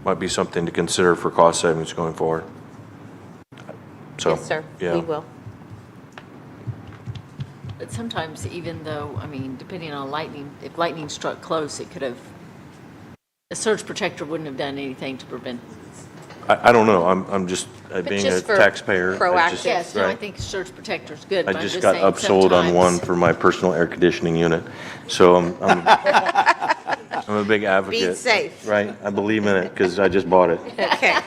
might be something to consider for cost savings going forward. So, Yes, sir, yeah. we will. But sometimes even though, I mean, depending on lightning, if lightning struck close, it could have, a surge protector wouldn't have done anything to prevent. I don't know, I'm just, being a just for taxpayer. I proactive. just- Yes, no, I right. think surge protector's good, I but I'm just just got saying upsold on one sometimes- for my personal air conditioning unit, so I'm a big advocate. safe. Right, I believe in it because I just bought it. Okay.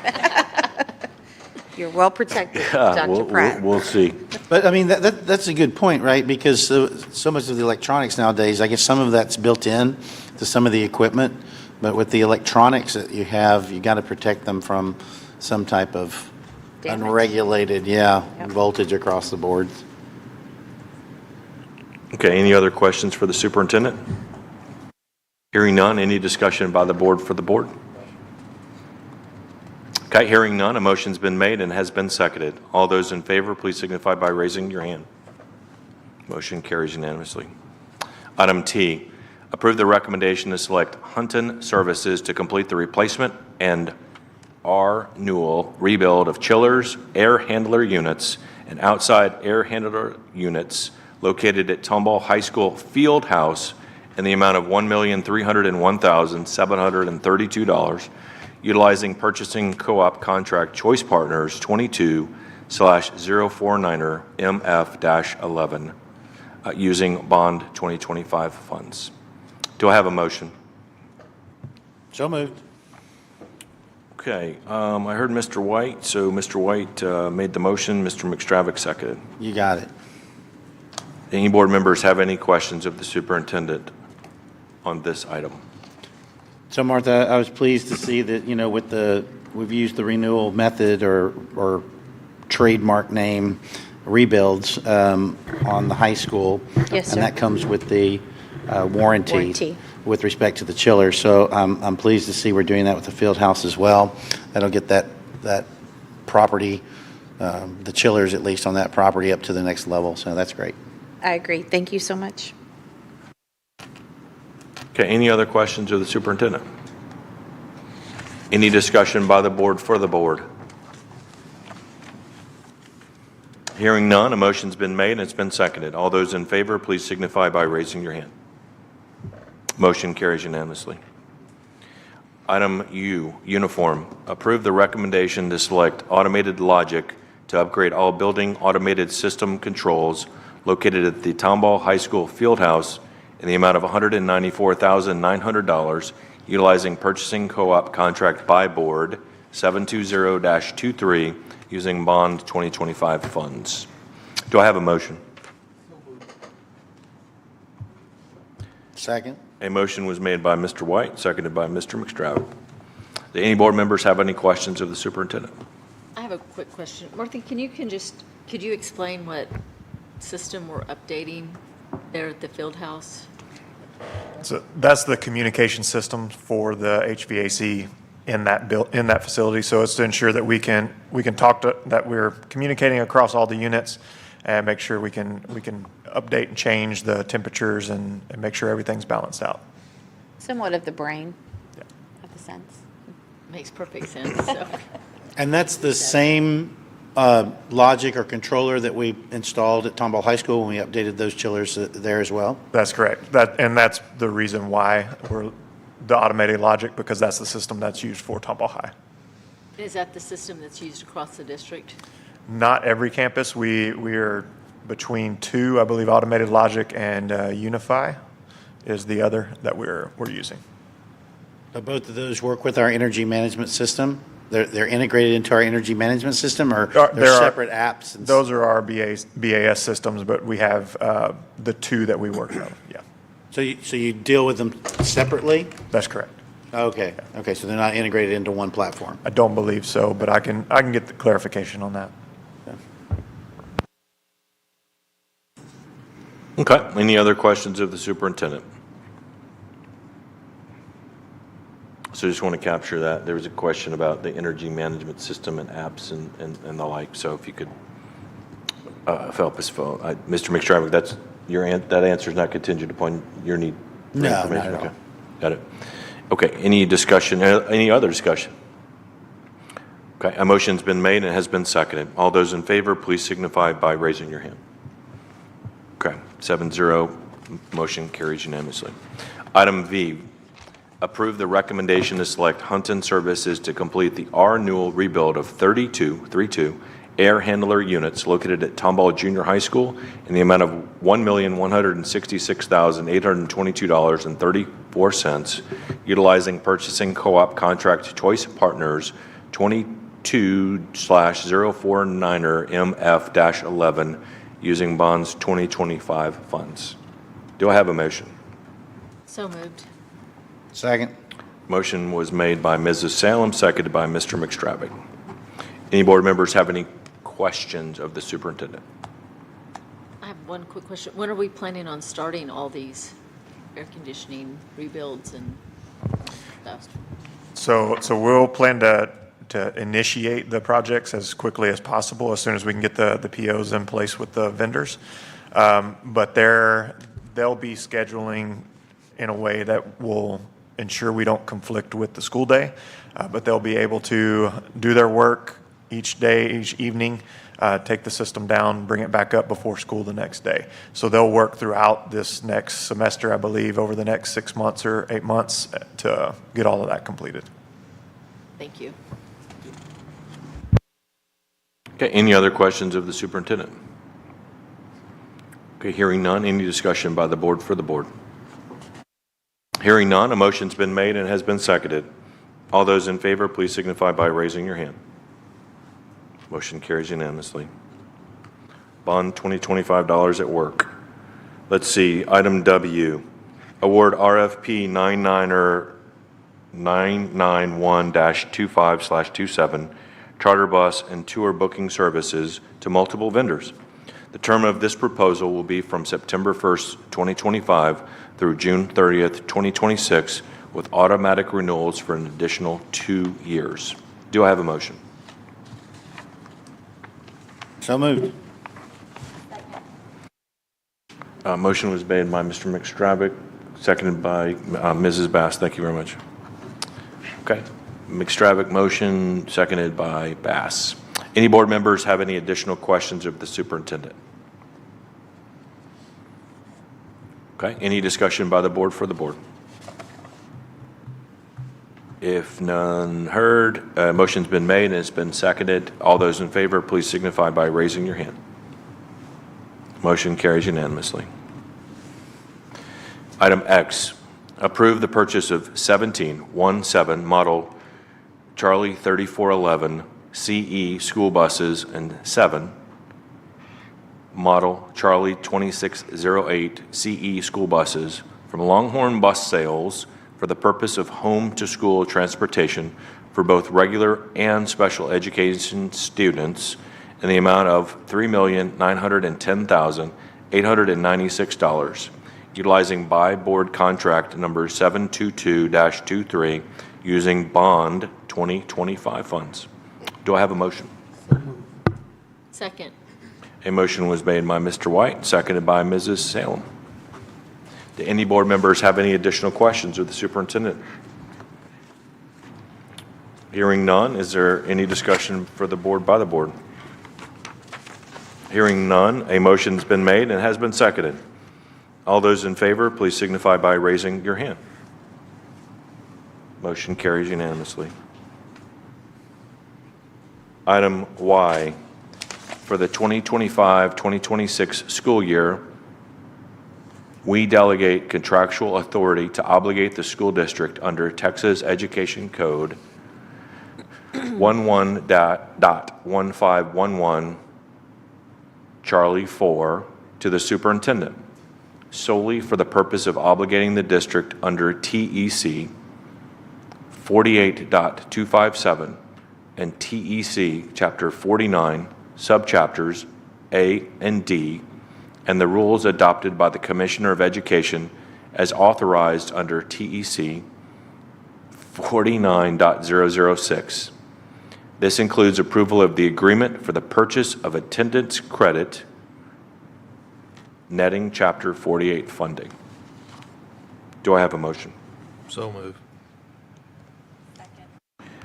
You're well protected, Yeah, Dr. Pratt. we'll see. But I mean, that's a good point, right? Because so much of the electronics nowadays, I guess some of that's built in to some of the equipment. But with the electronics that you have, you got to protect them from some type of Damage. unregulated, Yep. voltage across the board. Okay, any other questions for the superintendent? Hearing none, any discussion by the board for the board? Okay, hearing none, a motion's been made and has been seconded. All those in favor, please signify by raising your hand. Motion carries unanimously. Item T, approve the recommendation to select Hunton Services to complete the replacement and R. Newell rebuild of chillers, air handler units, and outside air handler units located at Tomball High School Field House in the amount of $1,301,732, utilizing Purchasing Co-op Contract Choice Partners 22/049er MF-11, using Bond 2025 funds. Do I have a motion? So moved. Okay, I heard Mr. White, so Mr. White made the motion, Mr. McStravick seconded. You got it. Any board members have any questions of the superintendent on this item? So Martha, I was pleased to see that, we've used the renewal method or trademark name rebuilds on the high school. Yes, sir. And that comes with the warranty Warranty. with respect to the chiller. So I'm pleased to see we're doing that with the field house as well. That'll get that property, the chillers at least on that property up to the next level. So that's great. I agree. Thank you so much. Okay, any other questions of the superintendent? Any discussion by the board for the board? Hearing none, a motion's been made and it's been seconded. All those in favor, please signify by raising your hand. Motion carries unanimously. Item U, uniform. Approve the recommendation to select Automated Logic to upgrade all building automated system controls located at the Tomball High School Fieldhouse in the amount of $194,900, utilizing Purchasing Co-op Contract by Board 720-23, using Bond 2025 funds. Do I have a motion? Second. A motion was made by Mr. White, seconded by Mr. McStravick. Do any board members have any questions of the superintendent? I have a quick question. Martha, could you explain what system we're updating there at the field house? So that's the communication system for the HVAC in that facility. So it's to ensure that we can that we're communicating across all the units and make sure we can update and change the temperatures and make sure everything's balanced out. Somewhat of the brain of the sense. Makes perfect sense, so. And that's the same logic or controller that we installed at Tomball High School when we updated those chillers there as well? That's correct. That's the reason why we're the automated logic, because that's the system that's used for Tomball High. Is that the system that's used across the district? Not every campus. We are between two, I believe, automated logic and Unify is the other that we're using. But both of those work with our energy management system? They're integrated into our energy management system, or they're separate apps? Those are our BAS systems, but we have the two that we work on, yeah. So you deal with them separately? That's correct. Okay, so they're not integrated into one platform? I don't believe so, but I can get the clarification on that. Okay, any other questions of the superintendent? So just want to capture that. There was a question about the energy management system and apps and the like. So if you could help us, Mr. McStravick, that answer is not contingent upon your need for No, not information. at all. Okay, got it. Okay, any discussion, any other discussion? Okay, a motion's been made and has been seconded. All those in favor, please signify by raising your hand. Okay, 7-0, motion carries unanimously. Item V, approve the recommendation to select Hunton Services to complete the R-Newell rebuild of 32 air handler units located at Tomball Junior High School in the amount of $1,166,822.34, utilizing Purchasing Co-op Contract Choice Partners 22/049er MF-11 using bonds 2025 funds. Do I have a motion? So moved. Second. Motion was made by Mrs. Salem, seconded by Mr. McStravick. Any board members have any questions of the superintendent? I have one quick question. When are we planning on starting all these air conditioning rebuilds and stuff? So we'll plan to initiate the projects as quickly as possible, as soon as we can get the POs in place with the vendors. But they'll be scheduling in a way that will ensure we don't conflict with the school day, but they'll be able to do their work each day, each evening, take the system down, bring it back up before school the next day. So they'll work throughout this next semester, I believe, over the next 6 months or 8 months to get all of that completed. Thank you. Okay, any other questions of the superintendent? Okay, hearing none, any discussion by the board for the board? Hearing none, a motion's been made and has been seconded. All those in favor, please signify by raising your hand. Motion carries unanimously. Bond $2025 at work. Let's see, item W, award RFP 991-25/27, charter bus and tour booking services to multiple vendors. The term of this proposal will be from September 1st, 2025 through June 30th, 2026, with automatic renewals for an additional 2 years. Do I have a motion? So moved. Motion was made by Mr. McStravick, seconded by Mrs. Bass. Thank you very much. Okay. McStravick motion, seconded by Bass. Any board members have any additional questions of the superintendent? Okay. Any discussion by the board for the board? If none heard, motion's been made and it's been seconded. All those in favor, please signify by raising your hand. Motion carries unanimously. Item X, approve the purchase of 17 model Charlie 3411 CE school buses and 7 model Charlie 2608 CE school buses from Longhorn Bus Sales for the purpose of home-to-school transportation for both regular and special education students in the amount of $3,910,896, utilizing by board contract number 722-23 using bond 2025 funds. Do I have a motion? Second. A motion was made by Mr. White, seconded by Mrs. Salem. Do any board members have any additional questions of the superintendent? Hearing none, is there any discussion for the board by the board? Hearing none, a motion's been made and has been seconded. All those in favor, please signify by raising your hand. Motion carries unanimously. Item Y, for the 2025-2026 school year, we delegate contractual authority to obligate the school district under Texas Education Code 11.1511 Charlie 4 to the superintendent solely for the purpose of obligating the district under TEC 48.257 and TEC Chapter 49, subchapters A and D, and the rules adopted by the Commissioner of Education as authorized under TEC 49.006. This includes approval of the agreement for the purchase of attendance credit, netting Chapter 48 funding. Do I have a motion? So move.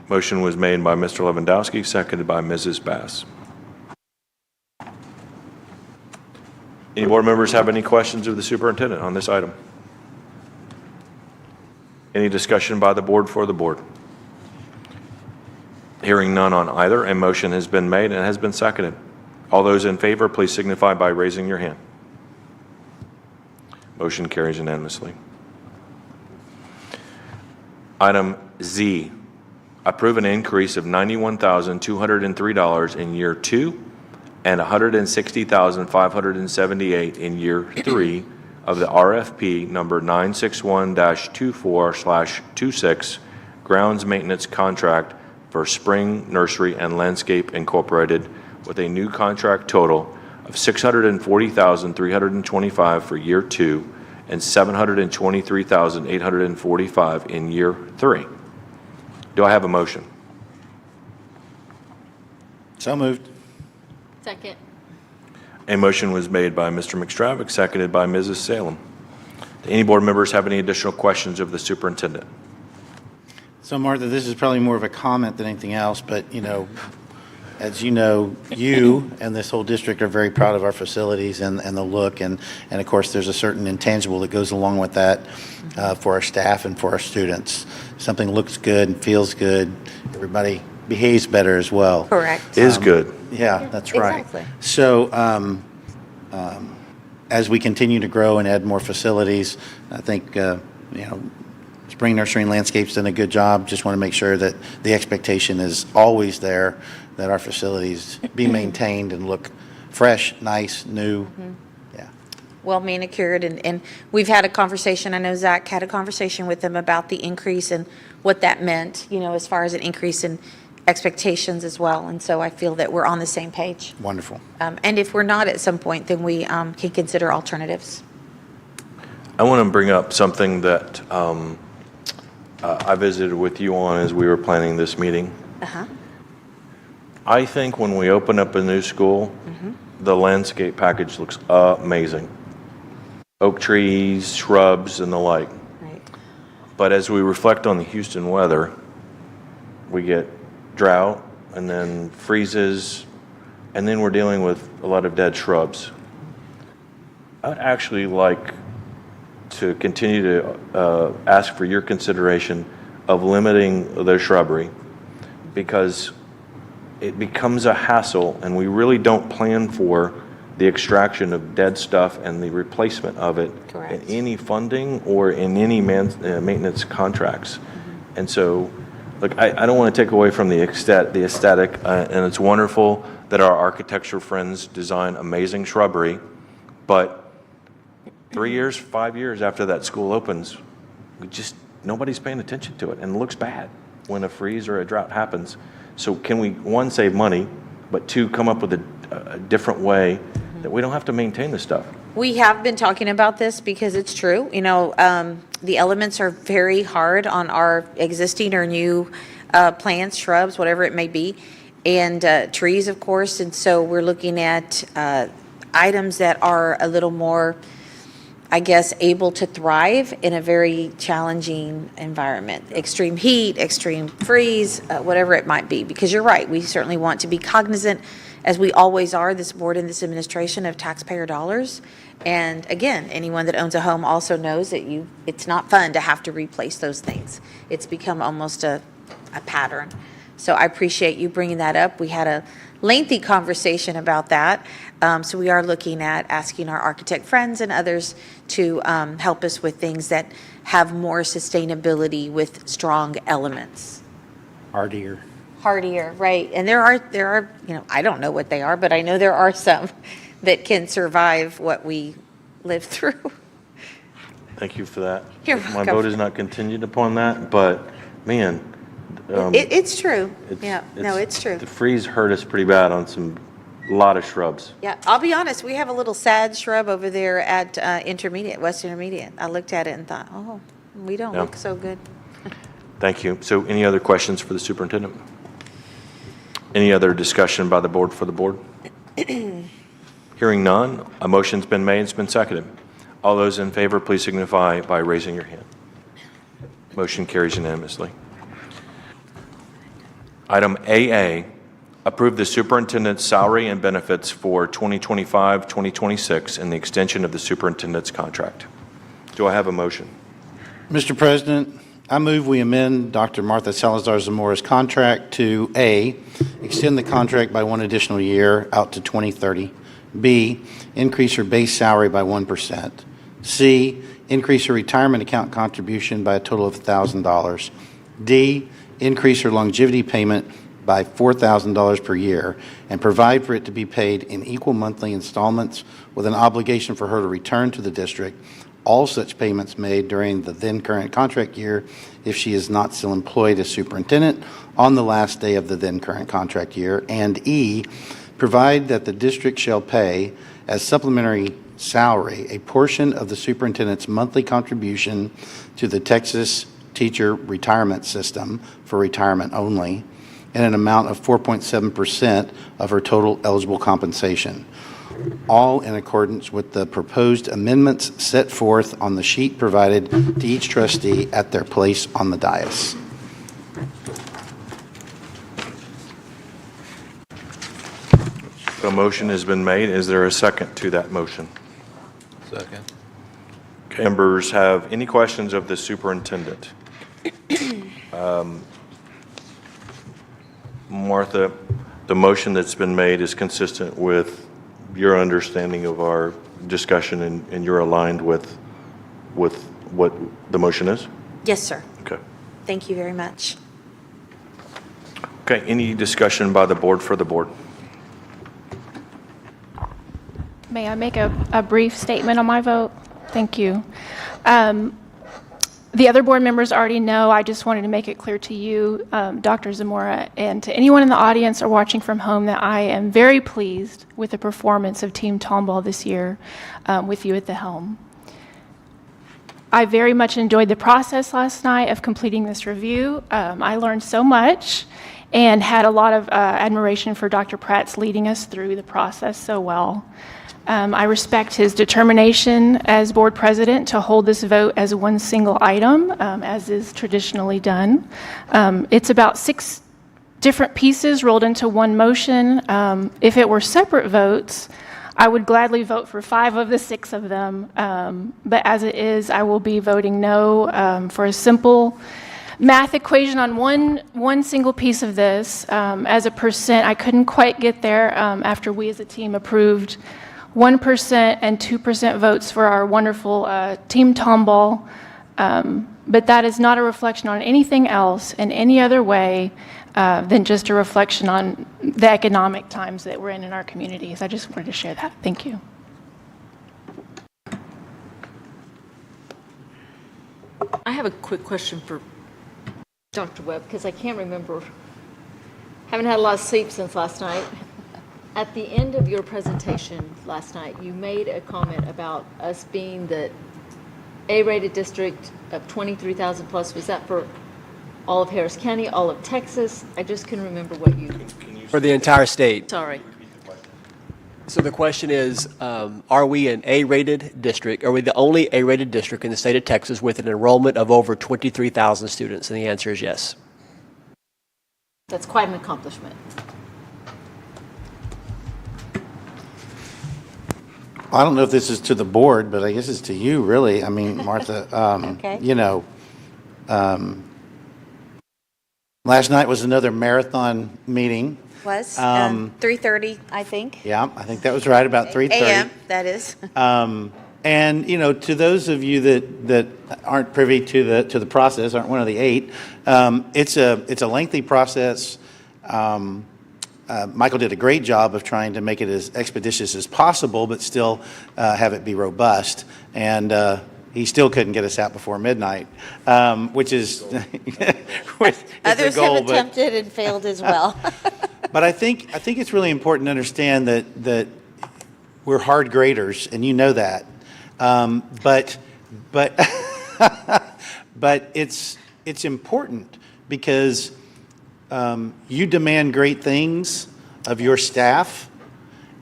Motion was made by Mr. Lewandowski, seconded by Mrs. Bass. Any board members have any questions of the superintendent on this item? Any discussion by the board for the board? Hearing none on either, a motion has been made and has been seconded. All those in favor, please signify by raising your hand. Motion carries unanimously. Item Z, approve an increase of $91,203 in year 2 and $160,578 in year 3 of the RFP number 961-24/26 grounds maintenance contract for Spring Nursery and Landscape Incorporated with a new contract total of $640,325 for year 2 and $723,845 in year 3. Do I have a motion? So moved. Second. A motion was made by Mr. McStravick, seconded by Mrs. Salem. Do any board members have any additional questions of the superintendent? So Martha, this is probably more of a comment than anything else, but as you know, you and this whole district are very proud of our facilities and the look, and of course, there's a certain intangible that goes along with that for our staff and for our students. Something looks good and feels good, everybody behaves better as well. Correct. Is good. Yeah, that's right. Exactly. So as we continue to grow and add more facilities, I think, Spring Nursery and Landscape's done a good job. Just want to make sure that the expectation is always there, that our facilities be maintained and look fresh, nice, new. Yeah. Well manicured, and we've had a conversation, I know Zach had a conversation with them about the increase and what that meant, as far as an increase in expectations as well, and so I feel that we're on the same page. Wonderful. And if we're not at some point, then we can consider alternatives. I want to bring up something that I visited with you on as we were planning this meeting. Uh-huh. I think when we open up a new school, the landscape package looks amazing. Oak trees, shrubs, and the like. Right. But as we reflect on the Houston weather, we get drought and then freezes, and then we're dealing with a lot of dead shrubs. I'd actually like to continue to ask for your consideration of limiting the shrubbery, because it becomes a hassle and we really don't plan for the extraction of dead stuff and the replacement of it Correct. in any funding or in any maintenance contracts. And so, look, I don't want to take away from the aesthetic, and it's wonderful that our architecture friends design amazing shrubbery, but 3 years, 5 years after that school opens, nobody's paying attention to it, and it looks bad when a freeze or a drought happens. So can we, one, save money, but two, come up with a different way that we don't have to maintain this stuff? We have been talking about this because it's true. The elements are very hard on our existing or new plants, shrubs, whatever it may be, and trees, of course. And so we're looking at items that are a little more, I guess, able to thrive in a very challenging environment. Extreme heat, extreme freeze, whatever it might be. Because you're right, we certainly want to be cognizant, as we always are, this board and this administration, of taxpayer dollars. And again, anyone that owns a home also knows that it's not fun to have to replace those things. It's become almost a pattern. So I appreciate you bringing that up. We had a lengthy conversation about that. So we are looking at asking our architect friends and others to help us with things that have more sustainability with strong elements. Hardier. Hardier, right. And there are, I don't know what they are, but I know there are some that can survive what we live through. Thank you for that. You're My welcome. vote is not contingent upon that, but man. It's true. It's true. The freeze hurt us pretty bad on a lot of shrubs. Yeah, I'll be honest, we have a little sad shrub over there at West Intermediate. I looked at it and thought, oh, we don't Yeah. look so good. Thank you. So any other questions for the superintendent? Any other discussion by the board for the board? Hearing none, a motion's been made, it's been seconded. All those in favor, please signify by raising your hand. Motion carries unanimously. Item AA, approve the superintendent's salary and benefits for 2025-2026 and the extension of the superintendent's contract. Do I have a motion? Mr. President, I move we amend Dr. Martha Salazar Zamora's contract to A, extend the contract by 1 additional year out to 2030. B, increase her base salary by 1%. C, increase her retirement account contribution by a total of $1,000. D, increase her longevity payment by $4,000 per year and provide for it to be paid in equal monthly installments with an obligation for her to return to the district all such payments made during the then current contract year if she is not still employed as superintendent on the last day of the then current contract year. And E, provide that the district shall pay as supplementary salary a portion of the superintendent's monthly contribution to the Texas Teacher Retirement System for retirement only in an amount of 4.7% of her total eligible compensation, all in accordance with the proposed amendments set forth on the sheet provided to each trustee at their place on the dais. A motion has been made. Is there a second to that motion? Second. Okay. Members have any questions of the superintendent? Martha, the motion that's been made is consistent with your understanding of our discussion, and you're aligned with what the motion is? Yes, sir. Okay. Thank you very much. Okay, any discussion by the board for the board? May I make a brief statement on my vote? Thank you. The other board members already know. I just wanted to make it clear to you, Dr. Zamora, and to anyone in the audience or watching from home, that I am very pleased with the performance of Team Tomball this year with you at the helm. I very much enjoyed the process last night of completing this review. I learned so much and had a lot of admiration for Dr. Pratt's leading us through the process so well. I respect his determination as board president to hold this vote as one single item, as is traditionally done. It's about 6 different pieces rolled into one motion. If it were separate votes, I would gladly vote for 5 of the 6 of them. But as it is, I will be voting no for a simple math equation on one single piece of this. As a percent, I couldn't quite get there after we as a team approved 1% and 2% votes for our wonderful Team Tomball, but that is not a reflection on anything else in any other way than just a reflection on the economic times that we're in our communities. I just wanted to share that. Thank you. I have a quick question for Dr. Webb, because I can't remember, haven't had a lot of sleep since last night. At the end of your presentation last night, you made a comment about us being the A-rated district of 23,000 plus. Was that for all of Harris County, all of Texas? I just couldn't remember what you... For the entire state. Sorry. So the question is, are we an A-rated district? Are we the only A-rated district in the state of Texas with an enrollment of over 23,000 students? And the answer is yes. That's quite an accomplishment. I don't know if this is to the board, but I guess it's to you, really. I mean, Martha, Okay. you know, last night was another marathon meeting. Was 3:30, I think. Yeah, I think that was right, about 3:30. AM, that is. And, you know, to those of you that aren't privy to the process, aren't one of the 8, it's a lengthy process. Michael did a great job of trying to make it as expeditious as possible, but still have it be robust. And he still couldn't get us out before midnight, which is Others the goal. have attempted and failed as well. But I think it's really important to understand that we're hard graders, and you know that. But it's it's important because you demand great things of your staff,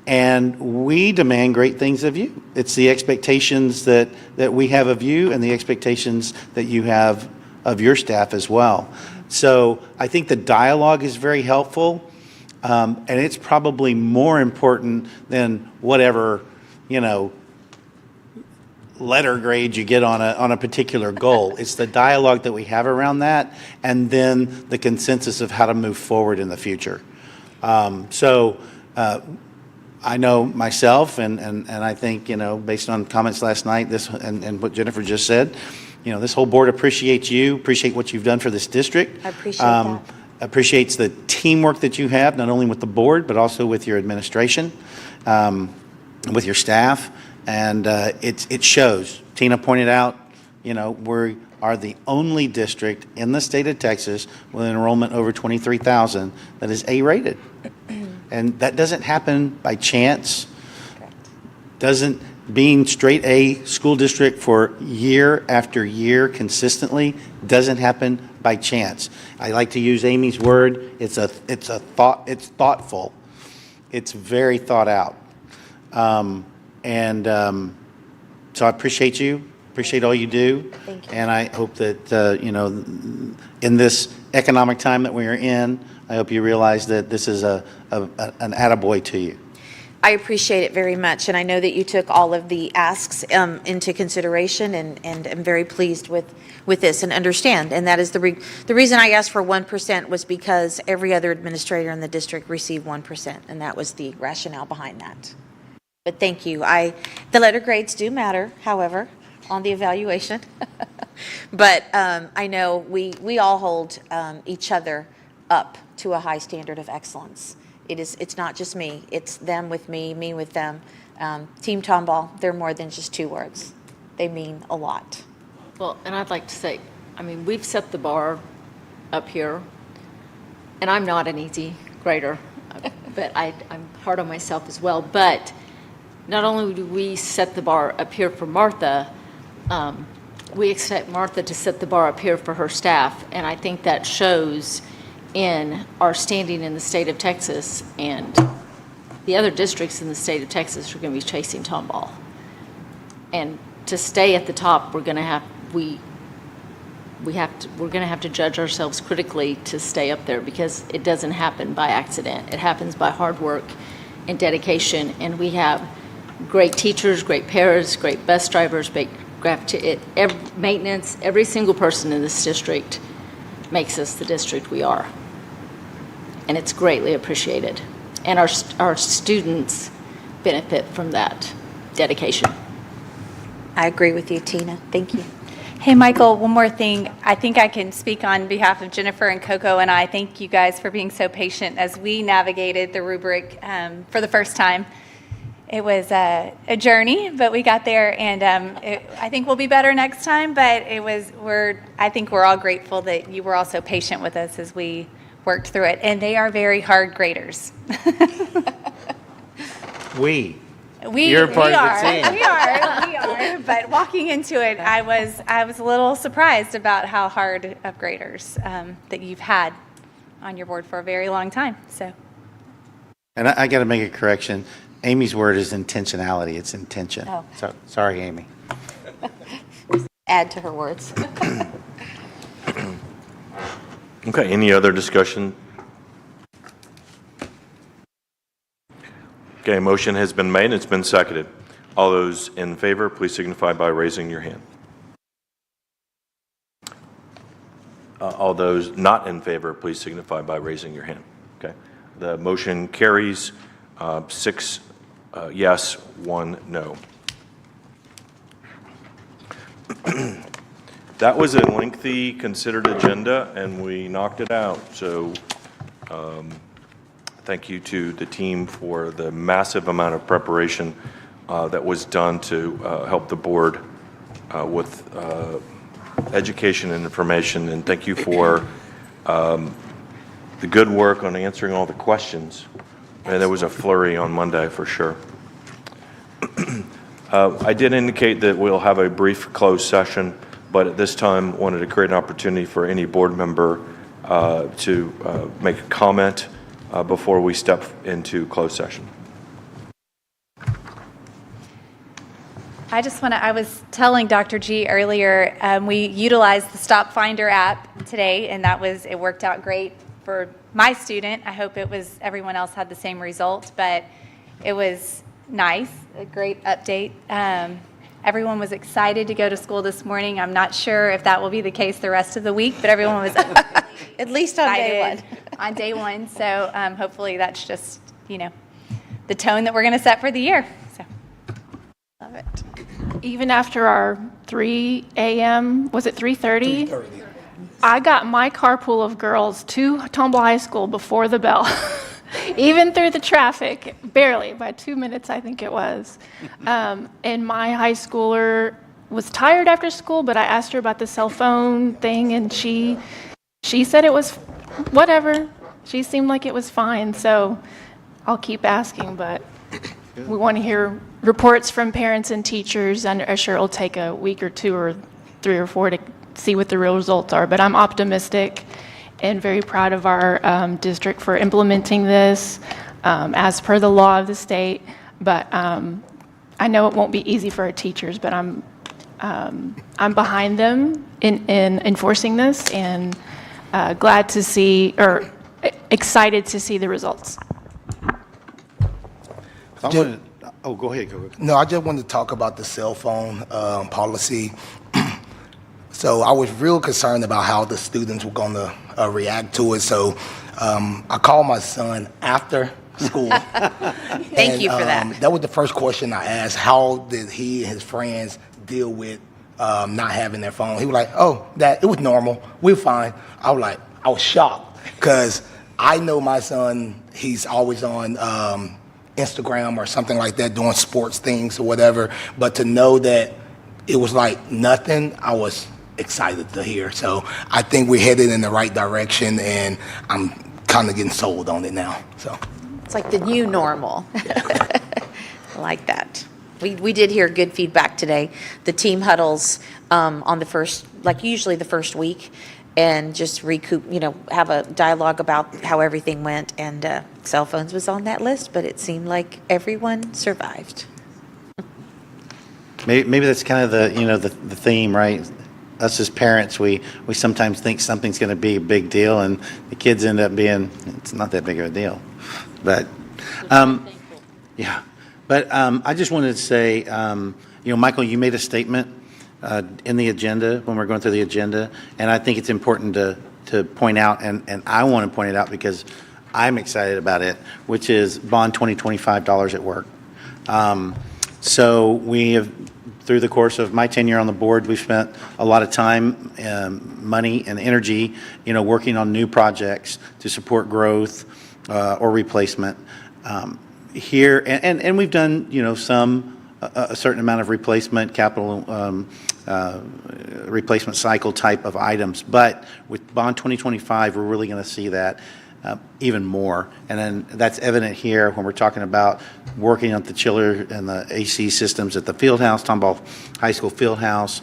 and we demand great things of you. It's the expectations that we have of you and the expectations that you have of your staff as well. So I think the dialogue is very helpful, and it's probably more important than whatever, letter grade you get on a particular goal. It's the dialogue that we have around that, and then the consensus of how to move forward in the future. I know myself, and I think, based on comments last night, and what Jennifer just said, this whole board appreciates you, appreciate what you've done for this district. I appreciate that. Appreciates the teamwork that you have, not only with the board, but also with your administration, with your staff. And it shows. Tina pointed out, we are the only district in the state of Texas with an enrollment over 23,000 that is A-rated. And that doesn't happen by chance. Being straight A school district for year after year consistently doesn't happen by chance. I like to use Amy's word. It's thoughtful. It's very thought out. So I appreciate you, appreciate all you do. Thank you. And I hope that, in this economic time that we are in, I hope you realize that this is an attaboy to you. I appreciate it very much, and I know that you took all of the asks into consideration, and I'm very pleased with this and understand. And that is the reason I asked for 1% was because every other administrator in the district received 1%, and that was the rationale behind that. But thank you. The letter grades do matter, however, on the evaluation. But I know we all hold each other up to a high standard of excellence. It's not just me. It's them with me with them. Team Tomball, they're more than just two words. They mean a lot. Well, and I'd like to say, we've set the bar up here, and I'm not an easy grader, but I'm hard on myself as well. But not only do we set the bar up here for Martha, we expect Martha to set the bar up here for her staff, and I think that shows in our standing in the state of Texas, and the other districts in the state of Texas are going to be chasing Tomball. And to stay at the top, we're going to have to judge ourselves critically to stay up there, because it doesn't happen by accident. It happens by hard work and dedication, and we have great teachers, great paras, great bus drivers, maintenance. Every single person in this district makes us the district we are, and it's greatly appreciated. And our students benefit from that dedication. I agree with you, Tina. Thank you. Hey, Michael, one more thing. I think I can speak on behalf of Jennifer and Coco, and I thank you guys for being so patient as we navigated the rubric for the first time. It was a journey, but we got there, and I think we'll be better next time, but I think we're all grateful that you were also patient with us as we worked through it. And they are very hard graders. You're part of the team. We are. But walking into it, I was a little surprised about how hard of graders that you've had on your board for a very long time. So. And I got to make a correction. Amy's word is intentionality. It's intention. Oh. So, sorry, Amy. Add to her words. Okay, any other discussion? Okay, motion has been made and it's been seconded. All those in favor, please signify by raising your hand. All those not in favor, please signify by raising your hand. Okay, the motion carries 6 yes, 1 no. That was a lengthy, considered agenda, and we knocked it out. So thank you to the team for the massive amount of preparation that was done to help the board with education and information. And thank you for the good work on answering all the questions. And there was a flurry on Monday for sure. I did indicate that we'll have a brief closed session but at this time wanted to create an opportunity for any board member to make a comment before we step into closed session. I was telling Dr. G earlier, we utilized the Stop Finder app today, and it worked out great for my student. I hope everyone else had the same result, but it was nice, a great update. Everyone was excited to go to school this morning. I'm not sure if that will be the case the rest of the week, but everyone was At least on day one. on day one. So hopefully that's just, the tone that we're going to set for the year. So, love it. Even after our 3 a.m., was it 3:30? 3:30. I got my carpool of girls to Tomball High School before the bell, even through the traffic, barely, by 2 minutes, I think it was. And my high schooler was tired after school, but I asked her about the cell phone thing, and she said it was whatever. She seemed like it was fine, so I'll keep asking, but we want to hear reports from parents and teachers, and I'm sure it'll take a week or 2 or 3 or 4 to see what the real results are. But I'm optimistic and very proud of our district for implementing this as per the law of the state. But I know it won't be easy for our teachers, but I'm behind them in enforcing this, and glad to see, or excited to see the results. Oh, go ahead. No, I just wanted to talk about the cell phone policy. So I was real concerned about how the students were going to react to it. So I called my son after school. Thank you for that. That was the first question I asked. How did he and his friends deal with not having their phone? He was like, "Oh, Dad, it was normal. We're fine." I was shocked because I know my son. He's always on Instagram or something like that, doing sports things or whatever. But to know that it was like nothing, I was excited to hear. So I think we're headed in the right direction, and I'm kind of getting sold on it now. So It's like the new normal. I like that. We did hear good feedback today. The team huddles on the first, like usually the first week, and just recoup, have a dialogue about how everything went. And cell phones was on that list, but it seemed like everyone survived. Maybe that's kind of the theme, right? Us as parents, we sometimes think something's going to be a big deal, and the kids end up being, it's not that big of a deal. But, yeah. But I just wanted to say, Michael, you made a statement in the agenda when we're going through the agenda, and I think it's important to point out, and I want to point it out because I'm excited about it, which is Bond 2025 dollars at work. So we have, through the course of my tenure on the board, we've spent a lot of time, money, and energy, working on new projects to support growth or replacement. Here, and we've done, a certain amount of replacement, capital replacement cycle type of items. But with Bond 2025, we're really going to see that even more. And then that's evident here when we're talking about working on the chiller and the AC systems at the field house, Tomball High School field house,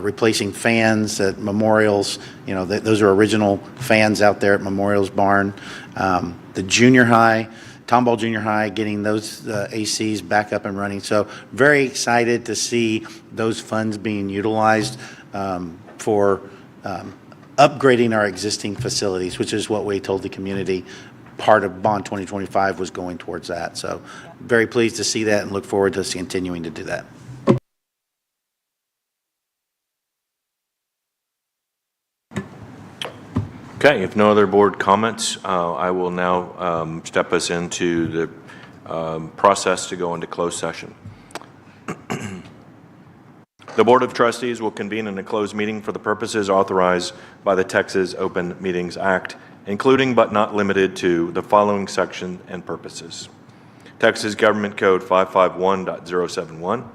replacing fans at Memorials. Those are original fans out there at Memorials Barn. The junior high, Tomball Junior High, getting those ACs back up and running. So very excited to see those funds being utilized for upgrading our existing facilities, which is what we told the community. Part of Bond 2025 was going towards that. So very pleased to see that and look forward to continuing to do that. Okay, if no other board comments, I will now step us into the process to go into closed session. The Board of Trustees will convene in a closed meeting for the purposes authorized by the Texas Open Meetings Act, including but not limited to the following section and purposes. Texas Government Code 551.071,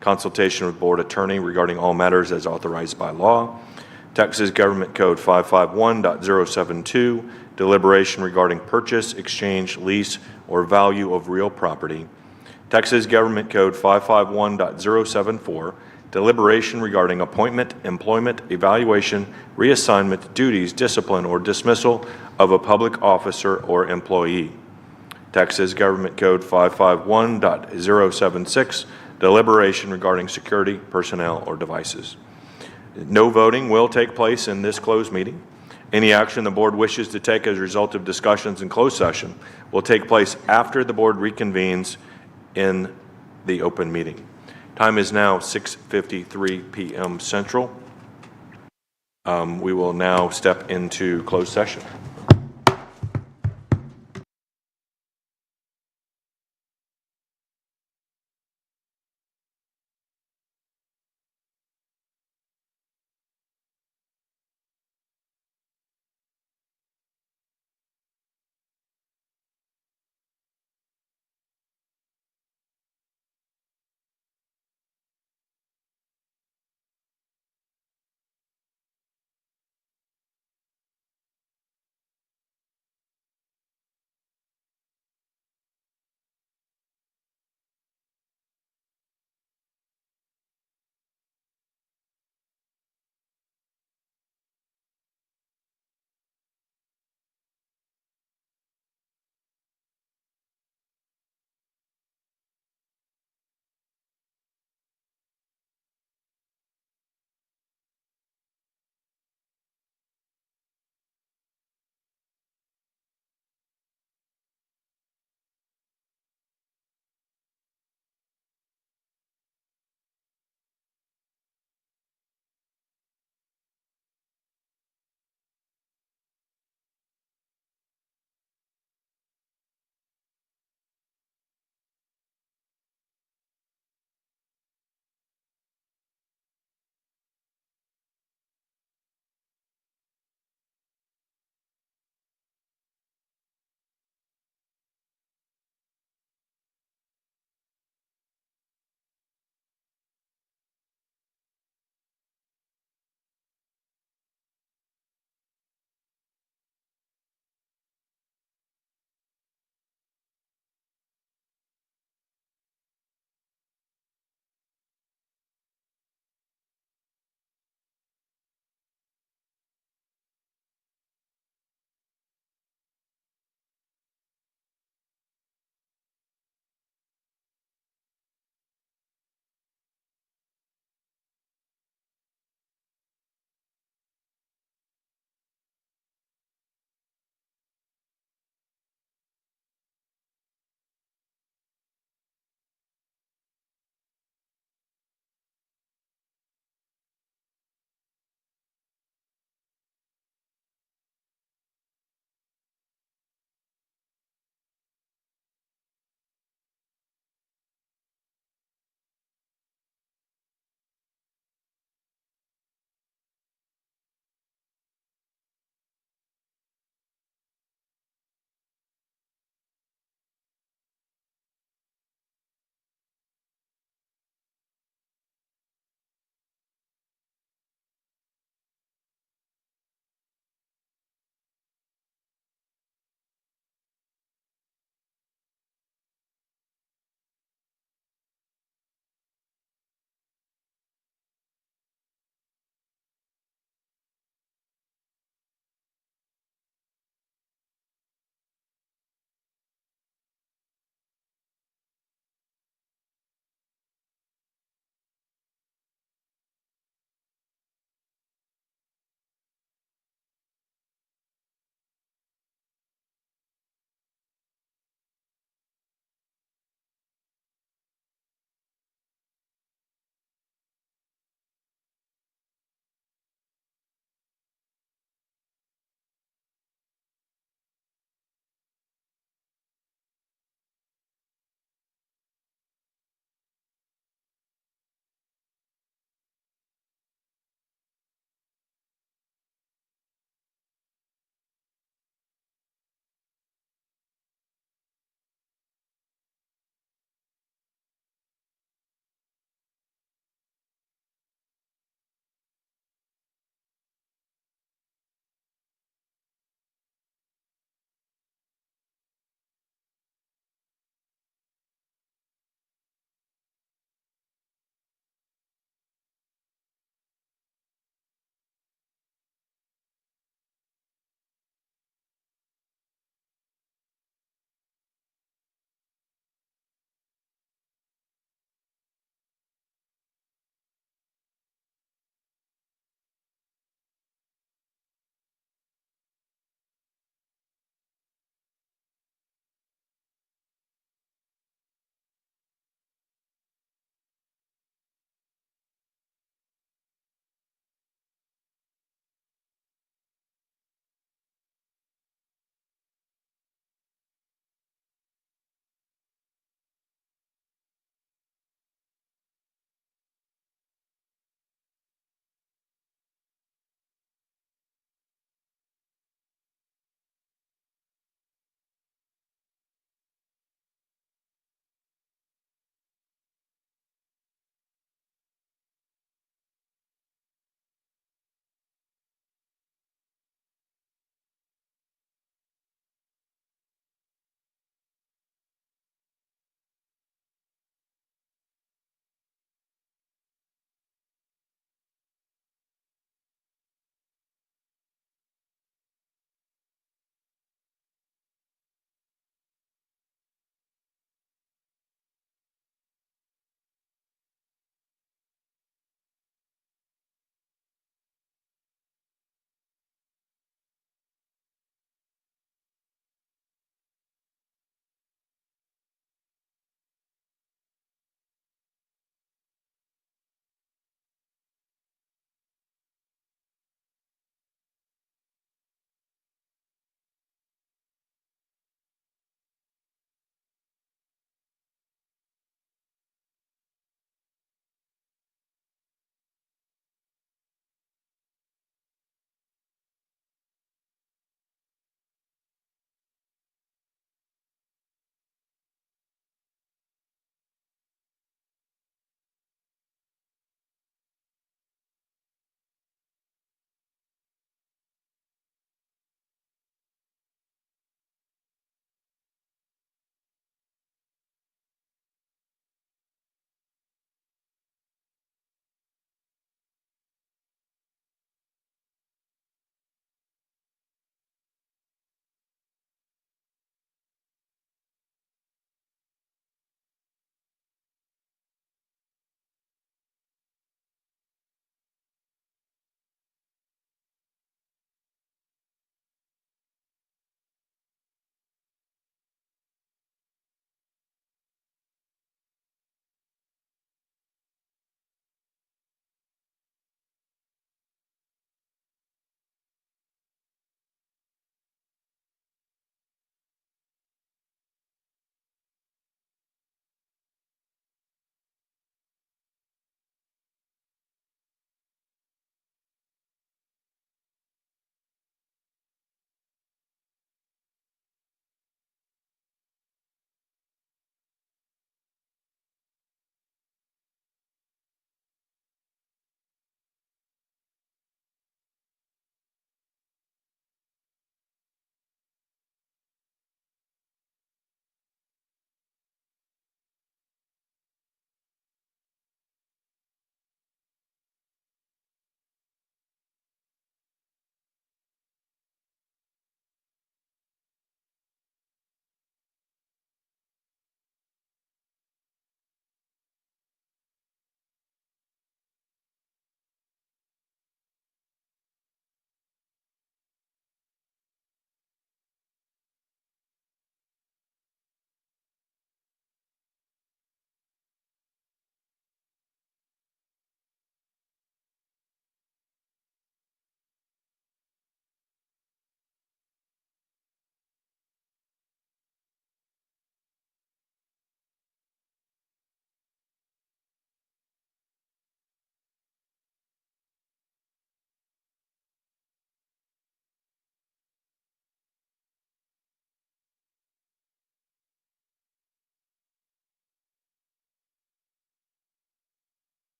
consultation with board attorney regarding all matters as authorized by law. Texas Government Code 551.072, deliberation regarding purchase, exchange, lease, or value of real property. Texas Government Code 551.074, deliberation regarding appointment, employment, evaluation, reassignment, duties, discipline, or dismissal of a public officer or employee. Texas Government Code 551.076, deliberation regarding security, personnel, or devices. No voting will take place in this closed meeting. Any action the board wishes to take as a result of discussions in closed session will take place after the board reconvenes in the open meeting. Time is now 6:53 p.m. Central. We will now step into closed session.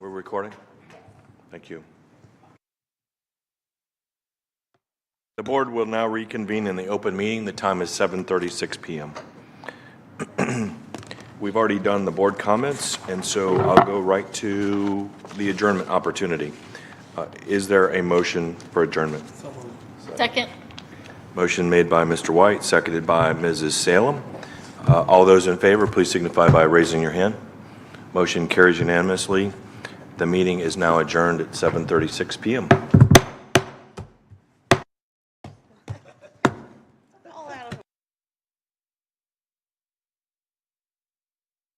We're recording? Thank you. The board will now reconvene in the open meeting. The time is 7:36 p.m. We've already done the board comments, and so I'll go right to the adjournment opportunity. Is there a motion for adjournment? Second. Motion made by Mr. White, seconded by Mrs. Salem. All those in favor, please signify by raising your hand. Motion carries unanimously. The meeting is now adjourned at 7:36 p.m.